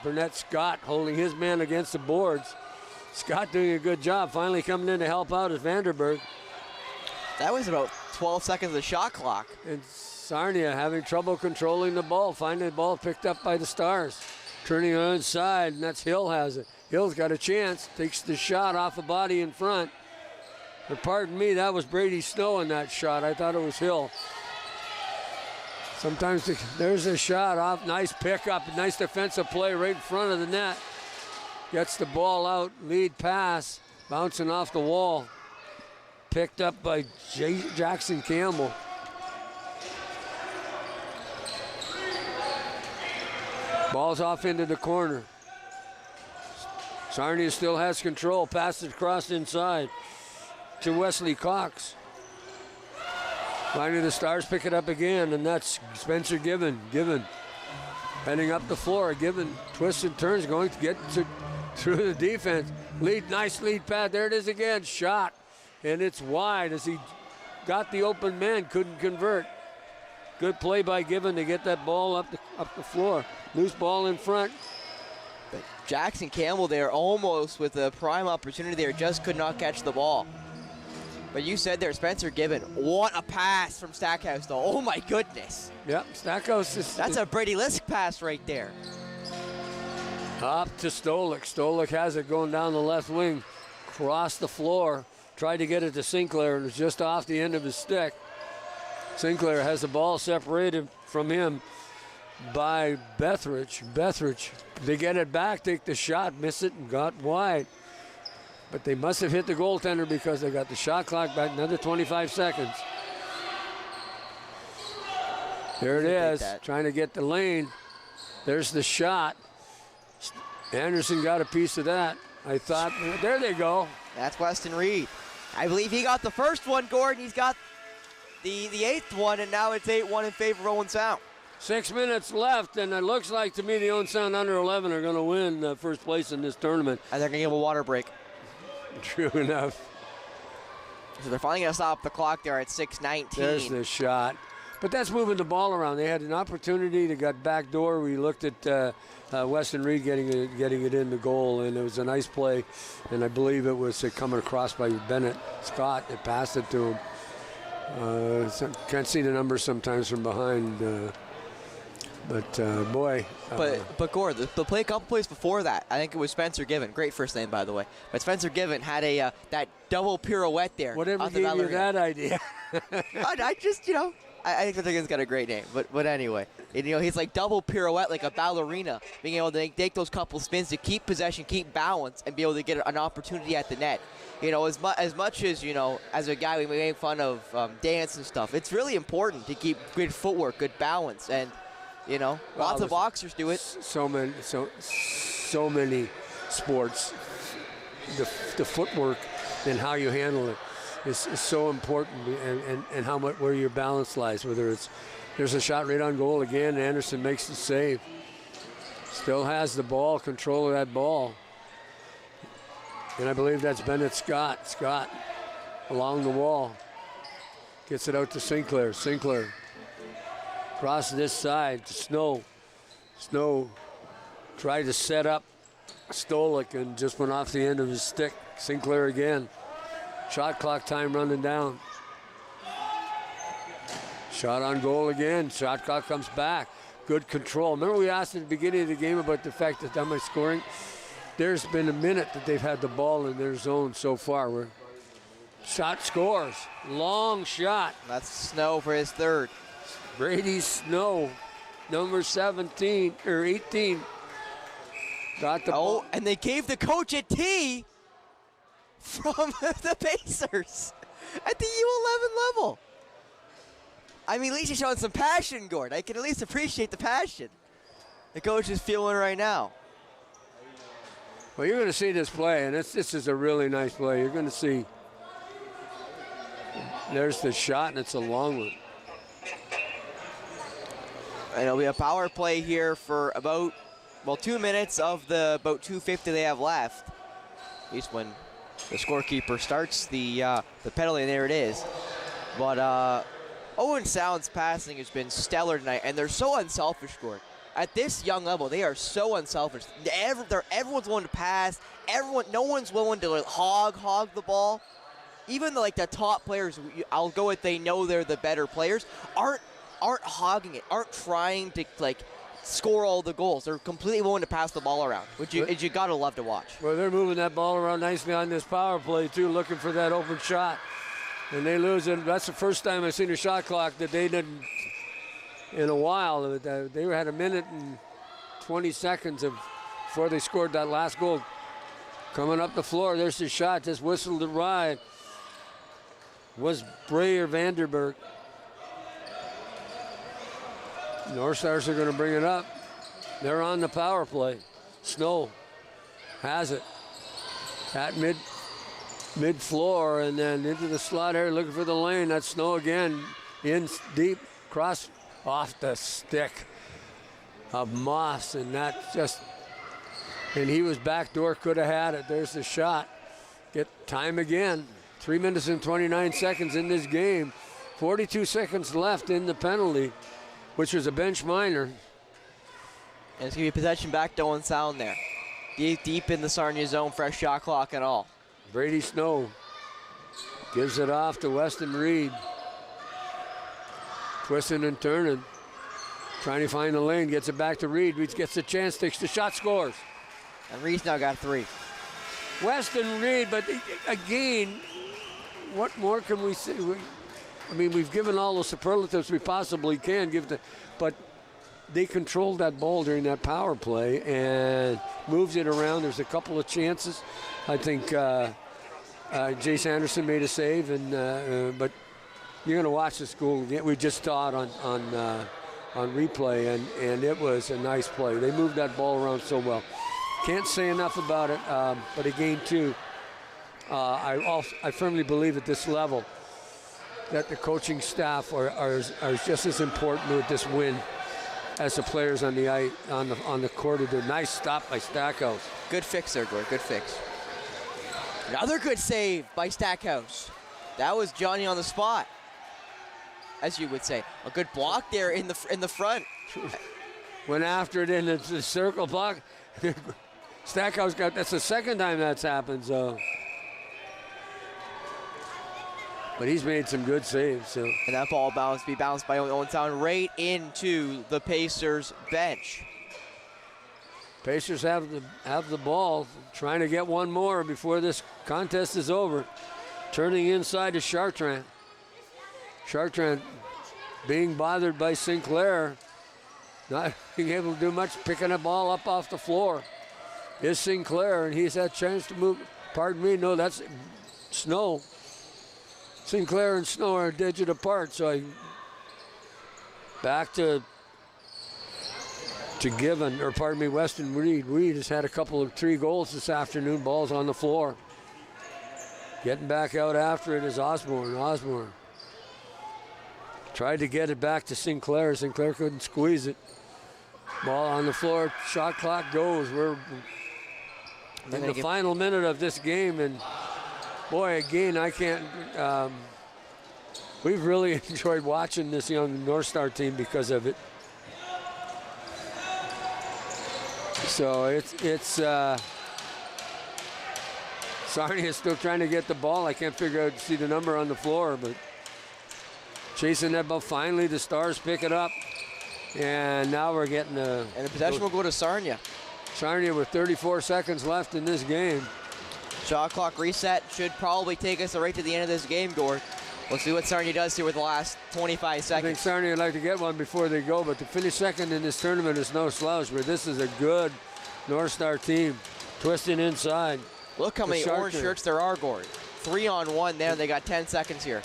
Burnett Scott holding his man against the boards. Scott doing a good job, finally coming in to help out is Vanderberg. That was about 12 seconds of the shot clock. And Sarnia having trouble controlling the ball, finding the ball picked up by the Stars. Turning on inside, and that's Hill has it. Hill's got a chance, takes the shot off the body in front. But pardon me, that was Brady Snow in that shot. I thought it was Hill. Sometimes there's a shot off, nice pickup, nice defensive play right in front of the net. Gets the ball out, lead pass, bouncing off the wall. Picked up by Jackson Campbell. Ball's off into the corner. Sarnia still has control, passes across inside to Wesley Cox. Finally the Stars pick it up again, and that's Spencer Given. Heading up the floor, Given twists and turns, going to get through the defense. Nice lead pass, there it is again, shot. And it's wide as he got the open man, couldn't convert. Good play by Given to get that ball up the floor. Loose ball in front. But Jackson Campbell there almost with a prime opportunity there, just could not catch the ball. But you said there, Spencer Given, what a pass from Stackhouse though. Oh my goodness. Yep, Stackhouse That's a Brady Lisk pass right there. Up to Stolik. Stolik has it going down the left wing. Cross the floor. Tried to get it to Sinclair, and it was just off the end of his stick. Sinclair has the ball separated from him by Bethridge. They get it back, take the shot, miss it, and got wide. But they must have hit the goaltender because they got the shot clock back, another 25 seconds. There it is, trying to get the lane. There's the shot. Anderson got a piece of that. I thought, there they go. That's Weston Reed. I believe he got the first one, Gordon. He's got the 8th one, and now it's 8-1 in favor of Owen Sound. 6 minutes left, and it looks like to me the Owen Sound under 11 are going to win first place in this tournament. And they're going to give a water break. True enough. So they're finally going to stop the clock there at 6:19. There's the shot. But that's moving the ball around. They had an opportunity to get back door. We looked at Weston Reed getting it in the goal, and it was a nice play. And I believe it was coming across by Bennett Scott that passed it to him. Can't see the numbers sometimes from behind. But boy. But Gord, the play, a couple plays before that, I think it was Spencer Given. Great first name, by the way. But Spencer Given had that double pirouette there. Whatever gave you that idea? I just, I think Spencer Given's got a great name. But anyway, he's like double pirouette, like a ballerina, being able to take those couple spins to keep possession, keep balance, and be able to get an opportunity at the net. As much as, as a guy we make fun of dance and stuff, it's really important to keep good footwork, good balance, and lots of boxers do it. So many sports, the footwork and how you handle it is so important, and how much where your balance lies. Whether there's a shot right on goal again, and Anderson makes the save. Still has the ball, control of that ball, and I believe that's Bennett Scott along the wall. Gets it out to Sinclair. Sinclair across this side to Snow. Snow tried to set up Stolik and just went off the end of his stick. Sinclair again. Shot clock time running down. Shot on goal again. Shot clock comes back. Good control. Remember we asked at the beginning of the game about the fact that how much scoring? There's been a minute that they've had the ball in their zone so far. Shot scores. Long shot. That's Snow for his third. Brady Snow, number 17 or 18. Got the ball. And they gave the coach a tee from the Pacers at the U11 level. I mean, at least he's showing some passion, Gord. I can at least appreciate the passion the coach is feeling right now. Well, you're going to see this play, and this is a really nice play. You're going to see. There's the shot, and it's a long one. And it'll be a power play here for about, 2 minutes of the about 2:50 they have left. At least when the scorekeeper starts the penalty, and there it is. But Owen Sound's passing has been stellar tonight, and they're so unselfish, Gord. At this young level, they are so unselfish. Everyone's willing to pass. No one's willing to hog the ball. Even the top players, I'll go with they know they're the better players, aren't hogging it, aren't trying to score all the goals. They're completely willing to pass the ball around, which you gotta love to watch. Well, they're moving that ball around nicely on this power play too, looking for that open shot, and they lose it. That's the first time I've seen a shot clock that they didn't in a while. They had a minute and 20 seconds before they scored that last goal. Coming up the floor, there's the shot, just whistled it right. Was Bray or Vanderberg. North Stars are going to bring it up. They're on the power play. Snow has it at mid-floor and then into the slot area looking for the lane. That's Snow again. In deep, cross off the stick of Moss, and that just, and he was backdoor, could have had it. There's the shot. Get time again. 3 minutes and 29 seconds in this game. 42 seconds left in the penalty, which was a bench minor. And it's going to be possession back to Owen Sound there. Deep in the Sarnia zone, fresh shot clock and all. Brady Snow gives it off to Weston Reed. Twisting and turning. Trying to find the lane, gets it back to Reed. Reed gets the chance, takes the shot, scores. And Reed's now got 3. Weston Reed, but again, what more can we say? I mean, we've given all the superlatives we possibly can give but they controlled that ball during that power play and moves it around. There's a couple of chances. I think Jace Anderson made a save, but you're going to watch this goal again. We just saw it on replay, and it was a nice play. They moved that ball around so well. Can't say enough about it, but again, too, I firmly believe at this level that the coaching staff are just as important with this win as the players on the ice, on the court. A nice stop by Stackhouse. Good fix there, Gord. Good fix. Another good save by Stackhouse. That was Johnny on the spot, as you would say. A good block there in the front. Went after it in the circle block. Stackhouse that's the second time that's happened. So. But he's made some good saves. So. And that ball bounced by Owen Sound right into the Pacers bench. Pacers have the ball, trying to get one more before this contest is over. Turning inside to Chartrand. Chartrand being bothered by Sinclair. Not being able to do much, picking the ball up off the floor. Is Sinclair, and he's had a chance to move. Pardon me, no, that's Snow. Sinclair and Snow are a digit apart, so back to Weston Reed. Reed has had a couple of 3 goals this afternoon. Ball's on the floor. Getting back out after it is Osborne. Osborne tried to get it back to Sinclair. Sinclair couldn't squeeze it. Ball on the floor. Shot clock goes. We're in the final minute of this game, and boy, again, I can't. we've really enjoyed watching this young North Star team because of it. So it's Sarnia is still trying to get the ball. I can't figure out, see the number on the floor, but chasing that ball. Finally, the Stars pick it up, and now we're getting a... And the possession will go to Sarnia. Sarnia with 34 seconds left in this game. Shot clock reset should probably take us right to the end of this game, Gord. We'll see what Sarnia does here with the last 25 seconds. I think Sarnia would like to get one before they go, but to finish second in this tournament is no slouch, but this is a good North Star team. Twisting inside. Look how many orange shirts there are, Gord. 3-on-1 there. They got 10 seconds here.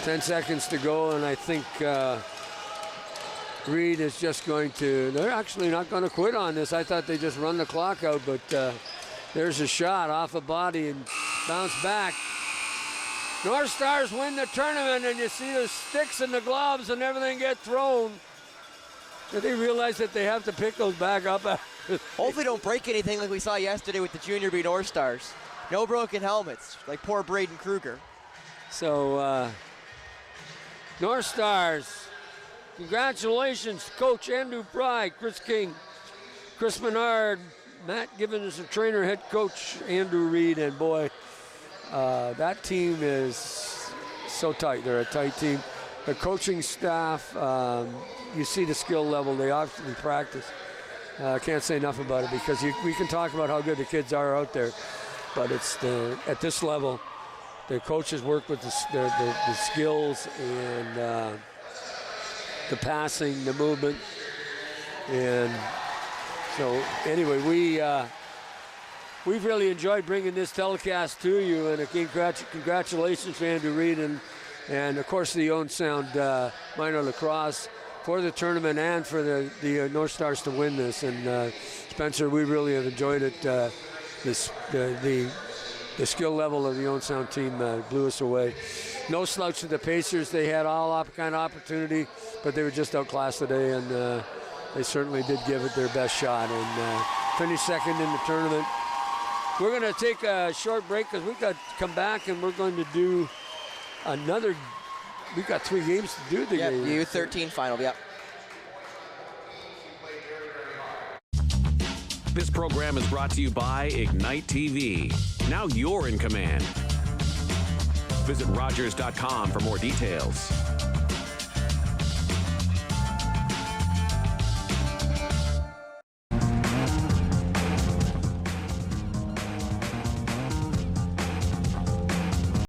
10 seconds to go, and I think Reed is just going to, they're actually not going to quit on this. I thought they just run the clock out, but there's a shot off a body and bounce back. North Stars win the tournament, and you see the sticks and the gloves and everything get thrown. Did they realize that they have to pick those back up? Hopefully don't break anything like we saw yesterday with the Junior B North Stars. No broken helmets, like poor Braden Kruger. So, North Stars, congratulations, Coach Andrew Fry, Chris King, Chris Menard, Matt Gibbons, the trainer, head coach Andrew Reed, and boy, that team is so tight. They're a tight team. The coaching staff, you see the skill level. They obviously practice. I can't say enough about it because we can talk about how good the kids are out there, but it's at this level, the coaches work with the skills and the passing, the movement, and so anyway, we've really enjoyed bringing this telecast to you, and again, congratulations to Andrew Reed and of course the Owen Sound Minor Lacrosse for the tournament and for the North Stars to win this. And Spencer, we really have enjoyed it. The skill level of the Owen Sound team blew us away. No slouch to the Pacers. They had all kind of opportunity, but they were just outclassed today, and they certainly did give it their best shot and finished second in the tournament. We're going to take a short break because we've got to come back, and we're going to do another. We've got 3 games to do today. Yep, U13 final, yep. This program is brought to you by Ignite TV. Now you're in command. Visit Rogers.com for more details.